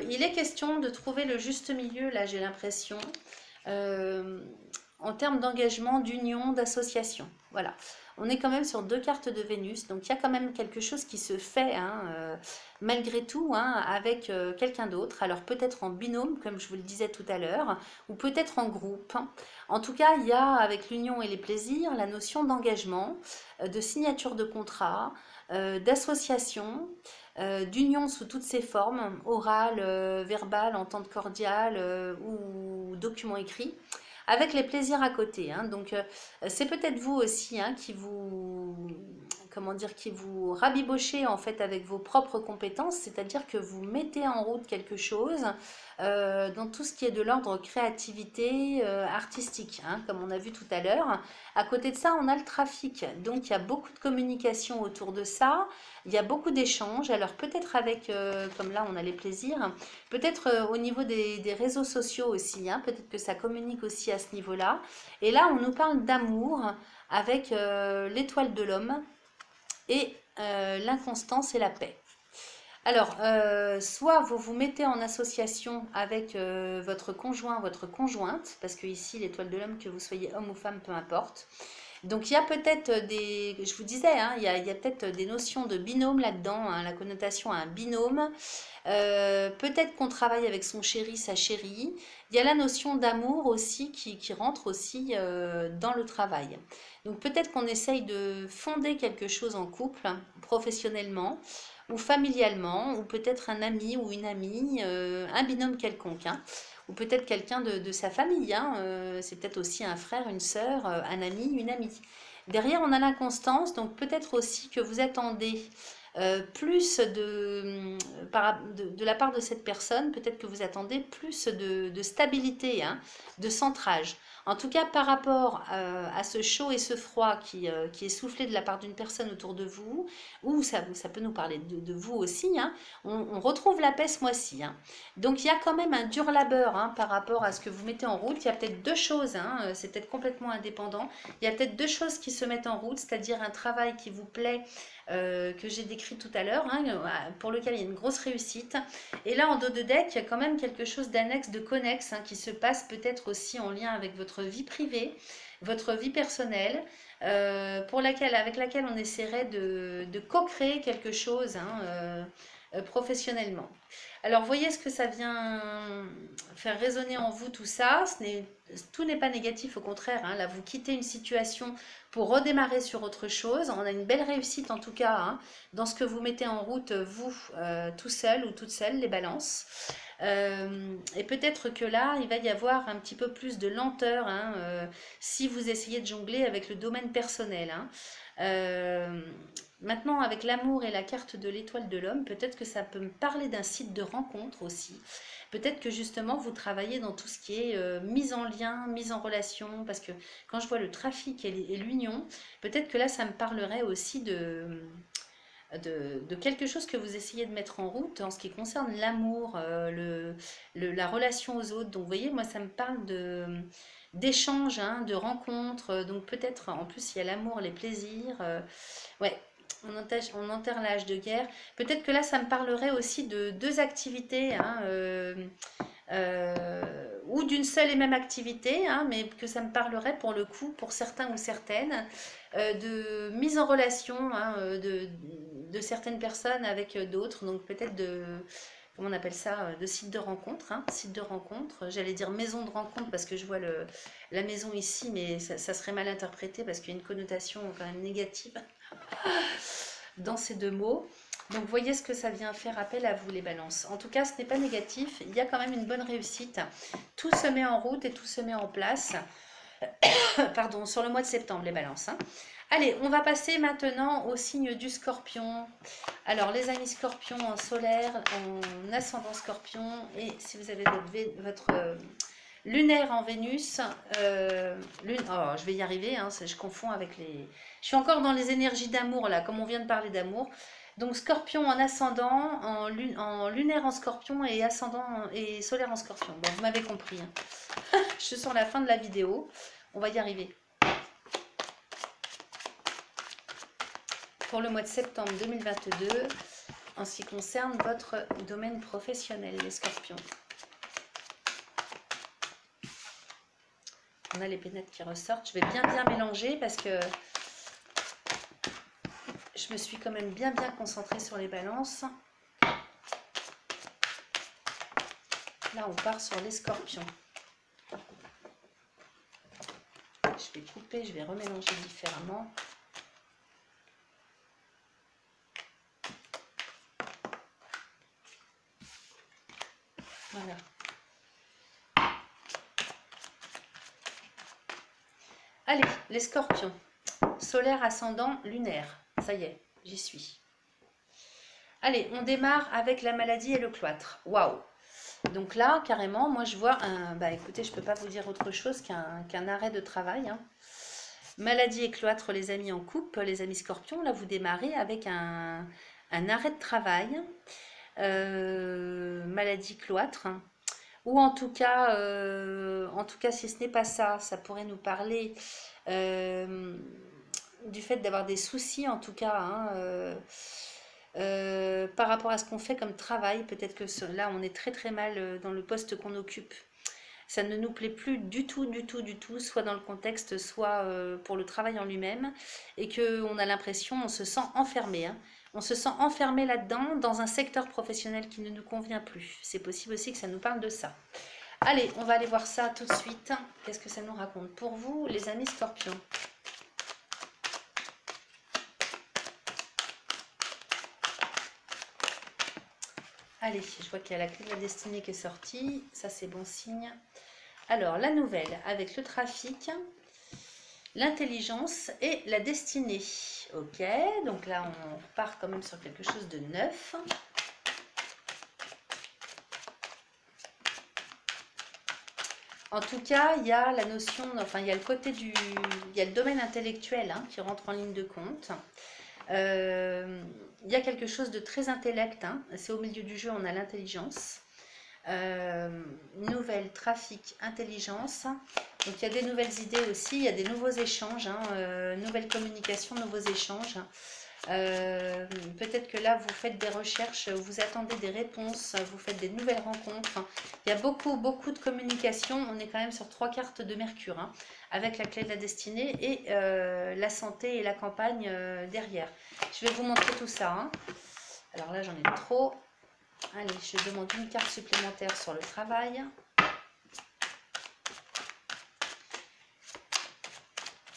il est question de trouver le juste milieu, là j'ai l'impression. en termes d'engagement, d'union, d'association. Voilà, on est quand même sur 2 cartes de Vénus, donc il y a quand même quelque chose qui se fait, hein, malgré tout, hein, avec quelqu'un d'autre. Alors peut-être en binôme, comme je vous le disais tout à l'heure, ou peut-être en groupe. En tout cas, il y a avec l'union et les plaisirs la notion d'engagement, de signature de contrat, d'association, d'union sous toutes ses formes, orale, verbale, entente cordiale ou document écrit, avec les plaisirs à côté. Hein. Donc c'est peut-être vous aussi, hein, qui vous, comment dire, qui vous rabibochez en fait avec vos propres compétences, c'est-à-dire que vous mettez en route quelque chose dans tout ce qui est de l'ordre créativité artistique, hein, comme on a vu tout à l'heure. À côté de ça, on a le trafic, donc il y a beaucoup de communication autour de ça, il y a beaucoup d'échanges, alors peut-être avec, comme là on a les plaisirs, peut-être au niveau des réseaux sociaux aussi, hein, peut-être que ça communique aussi à ce niveau-là. Et là, on nous parle d'amour avec l'étoile de l'homme et l'inconstance et la paix. Alors, soit vous vous mettez en association avec votre conjoint, votre conjointe, parce que ici, l'étoile de l'homme, que vous soyez homme ou femme, peu importe. Donc, il y a peut-être des, je vous disais, hein, il y a peut-être des notions de binôme là-dedans, hein, la connotation à un binôme. Peut-être qu'on travaille avec son chéri, sa chérie. Il y a la notion d'amour aussi qui rentre aussi dans le travail. Donc, peut-être qu'on essaye de fonder quelque chose en couple, professionnellement, ou familialement, ou peut-être un ami ou une amie, un binôme quelconque, hein, ou peut-être quelqu'un de sa famille, hein, c'est peut-être aussi un frère, une sœur, un ami, une amie. Derrière, on a l'inconstance, donc peut-être aussi que vous attendez plus de la part de cette personne, peut-être que vous attendez plus de stabilité, hein, de centrage. En tout cas, par rapport à ce chaud et ce froid qui est soufflé de la part d'une personne autour de vous, ou ça peut nous parler de vous aussi, hein, on retrouve la paix ce mois-ci. Hein. Donc, il y a quand même un dur labeur, hein, par rapport à ce que vous mettez en route. Il y a peut-être 2 choses, hein, c'est peut-être complètement indépendant. Il y a peut-être 2 choses qui se mettent en route, c'est-à-dire un travail qui vous plaît, que j'ai décrit tout à l'heure, hein, pour lequel il y a une grosse réussite. Et là, en dos de deck, il y a quand même quelque chose d'annexe, de connexe, hein, qui se passe peut-être aussi en lien avec votre vie privée, votre vie personnelle, avec laquelle on essaierait de co-créer quelque chose, hein, professionnellement. Alors, voyez ce que ça vient faire résonner en vous, tout ça. Tout n'est pas négatif, au contraire. Hein. Là, vous quittez une situation pour redémarrer sur autre chose. On a une belle réussite, en tout cas, hein, dans ce que vous mettez en route, vous, tout seul ou toute seule, les balances. Et peut-être que là, il va y avoir un petit peu plus de lenteur, hein, si vous essayez de jongler avec le domaine personnel. Hein. Maintenant, avec l'amour et la carte de l'étoile de l'homme, peut-être que ça peut me parler d'un site de rencontre aussi. Peut-être que justement, vous travaillez dans tout ce qui est mise en lien, mise en relation, parce que quand je vois le trafic et l'union, peut-être que là, ça me parlerait aussi de quelque chose que vous essayez de mettre en route en ce qui concerne l'amour, la relation aux autres. Donc, vous voyez, moi, ça me parle d'échanges, hein, de rencontres. Donc, peut-être, en plus, il y a l'amour, les plaisirs. Ouais. On enterre l'âge de guerre. Peut-être que là, ça me parlerait aussi de 2 activités, hein, ou d'une seule et même activité, hein, mais que ça me parlerait pour le coup, pour certains ou certaines, de mise en relation, hein, de certaines personnes avec d'autres. Donc peut-être comment on appelle ça, de site de rencontre, hein, site de rencontre. J'allais dire maison de rencontre parce que je vois la maison ici, mais ça serait mal interprété parce qu'il y a une connotation quand même négative dans ces 2 mots. Donc voyez ce que ça vient faire appel à vous, les balances. En tout cas, ce n'est pas négatif, il y a quand même une bonne réussite. Tout se met en route et tout se met en place. Pardon, sur le mois de septembre, les balances. Hein. Allez, on va passer maintenant au signe du scorpion. Alors, les amis scorpions en solaire, en ascendant scorpion, et si vous avez votre lunaire en Vénus, oh, je vais y arriver, hein, je confonds avec les... Je suis encore dans les énergies d'amour, là, comme on vient de parler d'amour. Donc, scorpion en ascendant, en lunaire en scorpion et ascendant et solaire en scorpion. Bon, vous m'avez compris. Hein. Je suis sur la fin de la vidéo. On va y arriver. Pour le mois de septembre 2022, en ce qui concerne votre domaine professionnel, les scorpions. On a les pénates qui ressortent. Je vais bien mélanger parce que je me suis quand même bien concentrée sur les balances. Là, on part sur les scorpions. Je vais couper, je vais remélanger différemment. Voilà. Allez, les scorpions. Solaire, ascendant, lunaire. Ça y est, j'y suis. Allez, on démarre avec la maladie et le cloître. Waouh! Donc là, carrément, moi je vois un... Bah écoutez, je ne peux pas vous dire autre chose qu'un arrêt de travail. Hein. Maladie et cloître, les amis en coupe, les amis scorpions. Là, vous démarrez avec un arrêt de travail. Maladie cloître. Ou en tout cas, si ce n'est pas ça, ça pourrait nous parler du fait d'avoir des soucis, en tout cas, hein, par rapport à ce qu'on fait comme travail. Peut-être que là, on est très mal dans le poste qu'on occupe. Ça ne nous plaît plus du tout, soit dans le contexte, soit pour le travail en lui-même, et qu'on a l'impression, on se sent enfermé. Hein. On se sent enfermé là-dedans, dans un secteur professionnel qui ne nous convient plus. C'est possible aussi que ça nous parle de ça. Allez, on va aller voir ça tout de suite. Qu'est-ce que ça nous raconte pour vous, les amis scorpions? Allez, je vois qu'il y a la clé de la destinée qui est sortie. Ça, c'est bon signe. Alors, la nouvelle avec le trafic, l'intelligence et la destinée. Ok, donc là, on repart quand même sur quelque chose de neuf. En tout cas, il y a la notion, enfin, il y a le côté du... Il y a le domaine intellectuel hein, qui rentre en ligne de compte. Il y a quelque chose de très intellect. Hein. C'est au milieu du jeu, on a l'intelligence. Nouvelle, trafic, intelligence. Donc il y a des nouvelles idées aussi, il y a des nouveaux échanges, hein, nouvelles communications, nouveaux échanges. Peut-être que là vous faites des recherches, vous attendez des réponses, vous faites des nouvelles rencontres. Il y a beaucoup de communication. On est quand même sur 3 cartes de Mercure, hein, avec la clé de la destinée et la santé et la campagne derrière. Je vais vous montrer tout ça. Hein. Alors là j'en ai trop. Allez, je demande une carte supplémentaire sur le travail.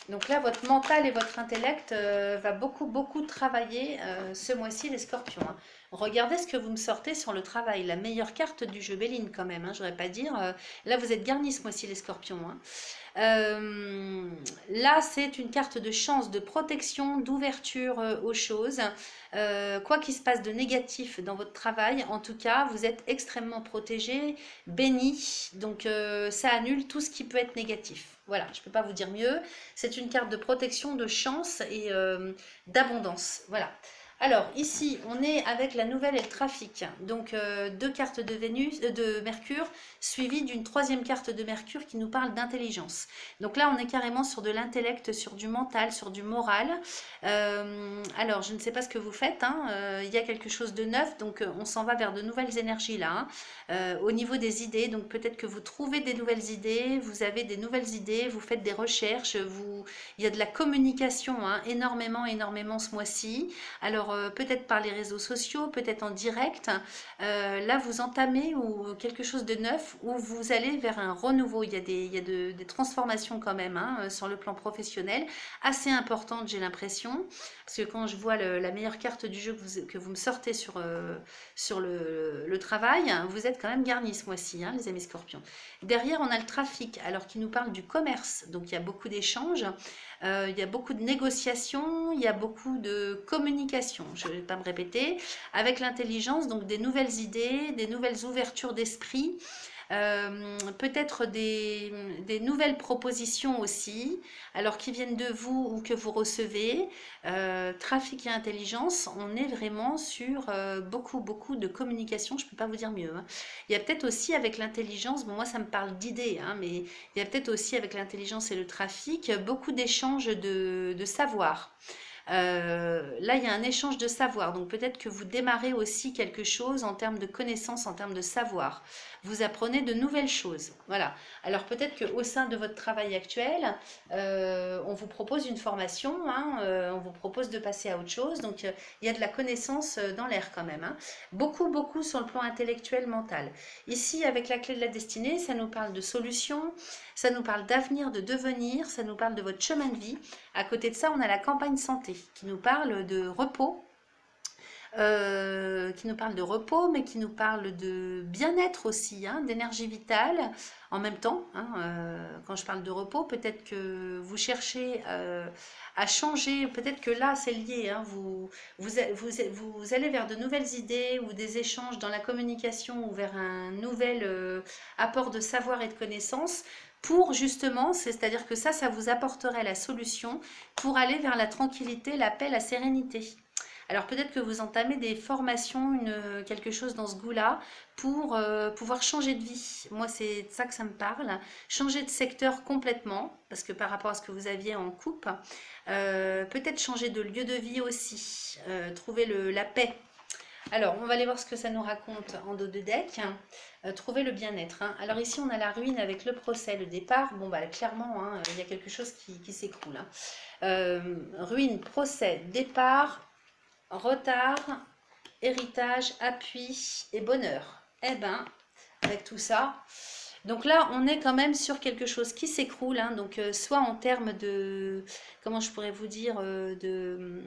Donc là, votre mental et votre intellect va beaucoup travailler ce mois-ci, les scorpions. Hein. Regardez ce que vous me sortez sur le travail. La meilleure carte du jeu Béline quand même. Hein, je n'aurais pas dire. Là, vous êtes garnis ce mois-ci, les scorpions. Hein. Là, c'est une carte de chance, de protection, d'ouverture aux choses. Quoi qu'il se passe de négatif dans votre travail, en tout cas, vous êtes extrêmement protégé, béni. Donc, ça annule tout ce qui peut être négatif. Voilà, je ne peux pas vous dire mieux. C'est une carte de protection, de chance et d'abondance. Voilà. Alors, ici, on est avec la nouvelle et le trafic. Donc, 2 cartes de de Mercure, suivies d'une 3e carte de Mercure qui nous parle d'intelligence. Donc là, on est carrément sur de l'intellect, sur du mental, sur du moral. Alors, je ne sais pas ce que vous faites. Hein. Il y a quelque chose de neuf. Donc, on s'en va vers de nouvelles énergies là. Hein. Au niveau des idées, donc peut-être que vous trouvez des nouvelles idées, vous avez des nouvelles idées, vous faites des recherches, il y a de la communication, hein, énormément ce mois-ci. Alors, peut-être par les réseaux sociaux, peut-être en direct. Là, vous entamez ou quelque chose de neuf où vous allez vers un renouveau. Il y a des transformations quand même hein, sur le plan professionnel, assez importantes, j'ai l'impression. Parce que quand je vois la meilleure carte du jeu que vous me sortez sur le travail, vous êtes quand même garnis ce mois-ci, hein, les amis scorpions. Derrière, on a le trafic, alors qui nous parle du commerce. Donc, il y a beaucoup d'échanges. Il y a beaucoup de négociations, il y a beaucoup de communication, je ne vais pas me répéter, avec l'intelligence, donc des nouvelles idées, des nouvelles ouvertures d'esprit, peut-être des nouvelles propositions aussi, alors qui viennent de vous ou que vous recevez. Trafic et intelligence, on est vraiment sur beaucoup de communication, je ne peux pas vous dire mieux. Hein. Il y a peut-être aussi avec l'intelligence, bon moi ça me parle d'idées, hein, mais il y a peut-être aussi avec l'intelligence et le trafic, beaucoup d'échanges de savoir. Là, il y a un échange de savoir. Donc peut-être que vous démarrez aussi quelque chose en termes de connaissances, en termes de savoir. Vous apprenez de nouvelles choses. Voilà. Alors peut-être qu'au sein de votre travail actuel, on vous propose une formation, hein, on vous propose de passer à autre chose. Donc il y a de la connaissance dans l'air quand même, hein. Beaucoup, beaucoup sur le plan intellectuel, mental. Ici, avec la clé de la destinée, ça nous parle de solutions, ça nous parle d'avenir, de devenir, ça nous parle de votre chemin de vie. À côté de ça, on a la campagne santé qui nous parle de repos, mais qui nous parle de bien-être aussi, hein, d'énergie vitale en même temps, hein. Quand je parle de repos, peut-être que vous cherchez à changer, peut-être que là c'est lié, hein, vous allez vers de nouvelles idées ou des échanges dans la communication ou vers un nouvel apport de savoir et de connaissances pour justement, c'est-à-dire que ça vous apporterait la solution pour aller vers la tranquillité, la paix, la sérénité. Alors peut-être que vous entamez des formations, quelque chose dans ce goût-là, pour pouvoir changer de vie. Moi, c'est de ça que ça me parle. Changer de secteur complètement, parce que par rapport à ce que vous aviez en coupe, peut-être changer de lieu de vie aussi, trouver la paix. Alors, on va aller voir ce que ça nous raconte en dos de deck. Trouver le bien-être, hein. Alors ici, on a la ruine avec le procès, le départ. Bon, bah clairement, hein, il y a quelque chose qui s'écroule, hein. Ruine, procès, départ, retard, héritage, appui et bonheur. Eh ben, avec tout ça, donc là, on est quand même sur quelque chose qui s'écroule, hein. Donc soit en termes de, comment je pourrais vous dire, de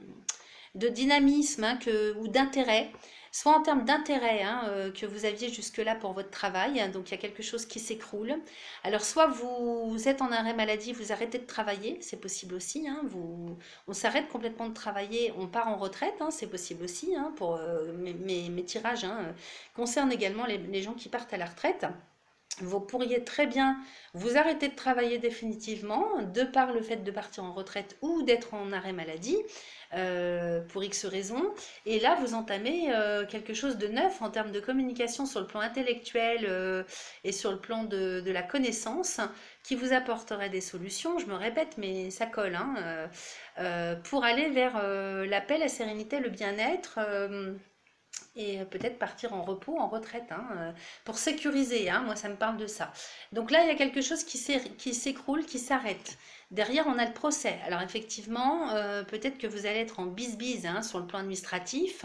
dynamisme, hein, ou d'intérêt, soit en termes d'intérêt, hein, que vous aviez jusque-là pour votre travail, hein. Donc il y a quelque chose qui s'écroule. Alors soit vous êtes en arrêt maladie, vous arrêtez de travailler, c'est possible aussi, hein. On s'arrête complètement de travailler, on part en retraite, hein, c'est possible aussi, hein, pour mes tirages, hein, concernent également les gens qui partent à la retraite. Vous pourriez très bien vous arrêter de travailler définitivement de par le fait de partir en retraite ou d'être en arrêt maladie pour X raisons. Et là, vous entamez quelque chose de neuf en termes de communication sur le plan intellectuel et sur le plan de la connaissance qui vous apporterait des solutions. Je me répète, mais ça colle, hein, pour aller vers la paix, la sérénité, le bien-être. Et peut-être partir en repos, en retraite, hein, pour sécuriser, hein, moi ça me parle de ça. Donc là, il y a quelque chose qui s'écroule, qui s'arrête. Derrière, on a le procès. Alors effectivement, peut-être que vous allez être en bise-bise, hein, sur le plan administratif.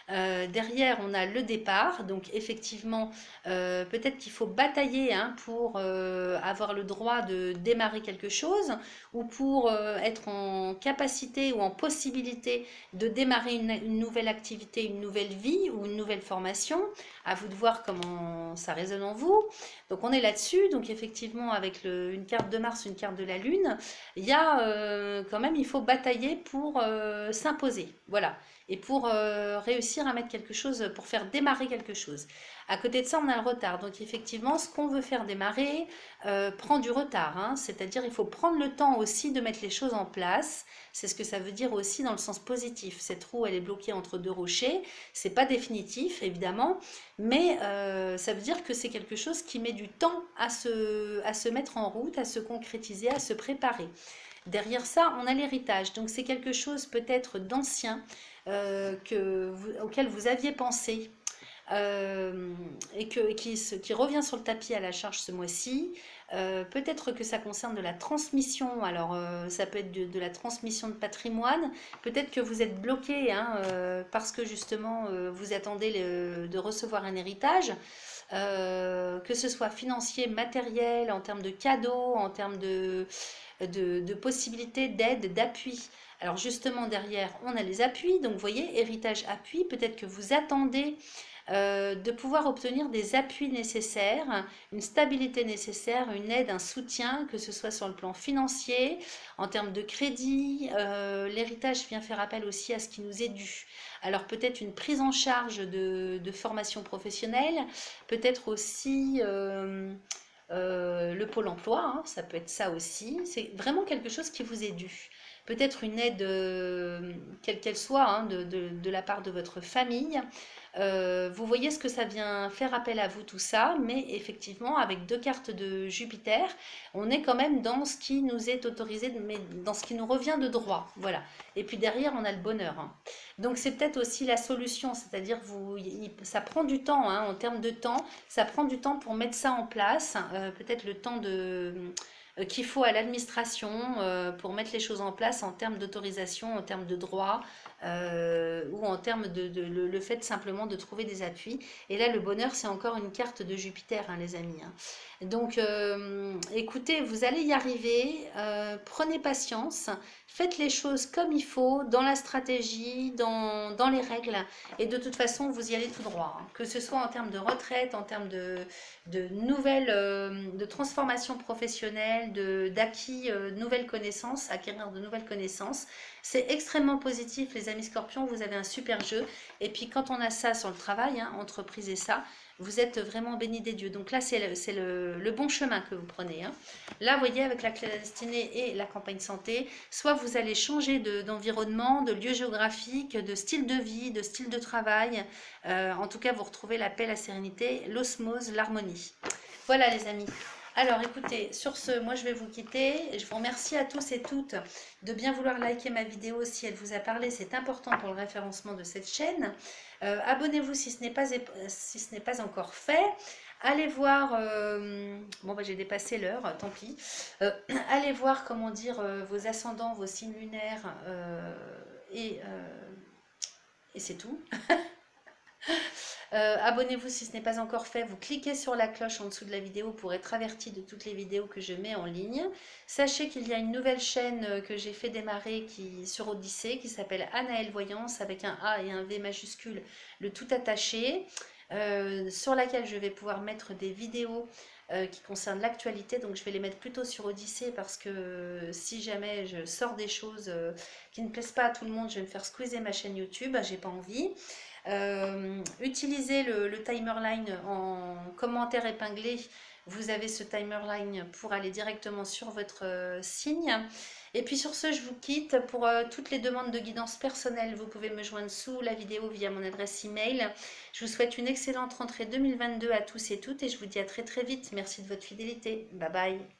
Derrière, on a le départ. Donc effectivement, peut-être qu'il faut batailler, hein, pour avoir le droit de démarrer quelque chose ou pour être en capacité ou en possibilité de démarrer une nouvelle activité, une nouvelle vie ou une nouvelle formation. À vous de voir comment ça résonne en vous. Donc on est là-dessus. Donc effectivement, avec une carte de Mars, une carte de la Lune, il y a quand même, il faut batailler pour s'imposer. Voilà. Et pour réussir à mettre quelque chose, pour faire démarrer quelque chose. À côté de ça, on a le retard. Donc effectivement, ce qu'on veut faire démarrer prend du retard, hein. C'est-à-dire il faut prendre le temps aussi de mettre les choses en place. C'est ce que ça veut dire aussi dans le sens positif. Cette roue, elle est bloquée entre deux rochers. C'est pas définitif, évidemment, mais ça veut dire que c'est quelque chose qui met du temps à se mettre en route, à se concrétiser, à se préparer. Derrière ça, on a l'héritage. Donc c'est quelque chose peut-être d'ancien auquel vous aviez pensé et qui revient sur le tapis à la charge ce mois-ci. Peut-être que ça concerne de la transmission. Alors ça peut être de la transmission de patrimoine. Peut-être que vous êtes bloqué, hein, parce que justement vous attendez de recevoir un héritage. Que ce soit financier, matériel, en termes de cadeaux, en termes de possibilités d'aide, d'appui. Alors justement derrière, on a les appuis. Donc vous voyez, héritage, appui. Peut-être que vous attendez de pouvoir obtenir des appuis nécessaires, une stabilité nécessaire, une aide, un soutien, que ce soit sur le plan financier, en termes de crédit. L'héritage vient faire appel aussi à ce qui nous est dû. Alors peut-être une prise en charge de formation professionnelle, peut-être aussi le pôle emploi, hein, ça peut être ça aussi. C'est vraiment quelque chose qui vous est dû. peut-être une aide, quelle qu'elle soit, hein, de la part de votre famille. Vous voyez ce que ça vient faire appel à vous, tout ça, mais effectivement, avec deux cartes de Jupiter, on est quand même dans ce qui nous est autorisé, mais dans ce qui nous revient de droit. Voilà. Et puis derrière, on a le bonheur, hein. Donc c'est peut-être aussi la solution, c'est-à-dire ça prend du temps, hein, en termes de temps, ça prend du temps pour mettre ça en place, peut-être le temps qu'il faut à l'administration pour mettre les choses en place en termes d'autorisation, en termes de droit, ou en termes le fait simplement de trouver des appuis. Et là, le bonheur, c'est encore une carte de Jupiter, hein, les amis, hein. Donc, écoutez, vous allez y arriver, prenez patience, faites les choses comme il faut, dans la stratégie, dans les règles, et de toute façon, vous y allez tout droit, hein. Que ce soit en termes de retraite, en termes de nouvelles, de transformation professionnelle, d'acquis, nouvelles connaissances, acquérir de nouvelles connaissances. C'est extrêmement positif, les amis scorpions, vous avez un super jeu. Et puis quand on a ça sur le travail, hein, entreprise et ça, vous êtes vraiment bénis des dieux. Donc là, c'est le bon chemin que vous prenez, hein. Là, vous voyez, avec la clé de la destinée et la campagne santé, soit vous allez changer d'environnement, de lieu géographique, de style de vie, de style de travail. En tout cas, vous retrouvez la paix, la sérénité, l'osmose, l'harmonie. Voilà les amis. Alors écoutez, sur ce, moi je vais vous quitter. Je vous remercie à tous et toutes de bien vouloir liker ma vidéo si elle vous a parlé. C'est important pour le référencement de cette chaîne. Abonnez-vous si ce n'est pas encore fait. Allez voir, bon bah j'ai dépassé l'heure, tant pis. Allez voir, comment dire, vos ascendants, vos signes lunaires, et c'est tout. Abonnez-vous si ce n'est pas encore fait, vous cliquez sur la cloche en dessous de la vidéo pour être averti de toutes les vidéos que je mets en ligne. Sachez qu'il y a une nouvelle chaîne que j'ai fait démarrer sur Odyssée qui s'appelle Anaëlle Voyance avec un A et un V majuscule, le tout attaché, sur laquelle je vais pouvoir mettre des vidéos qui concernent l'actualité. Donc je vais les mettre plutôt sur Odyssée parce que si jamais je sors des choses qui ne plaisent pas à tout le monde, je vais me faire squeezer ma chaîne YouTube, j'ai pas envie. Utilisez le timerline en commentaire épinglé. Vous avez ce timerline pour aller directement sur votre signe. Et puis sur ce, je vous quitte. Pour toutes les demandes de guidance personnelle, vous pouvez me joindre sous la vidéo via mon adresse email. Je vous souhaite une excellente rentrée 2022 à tous et toutes et je vous dis à très très vite. Merci de votre fidélité. Bye bye.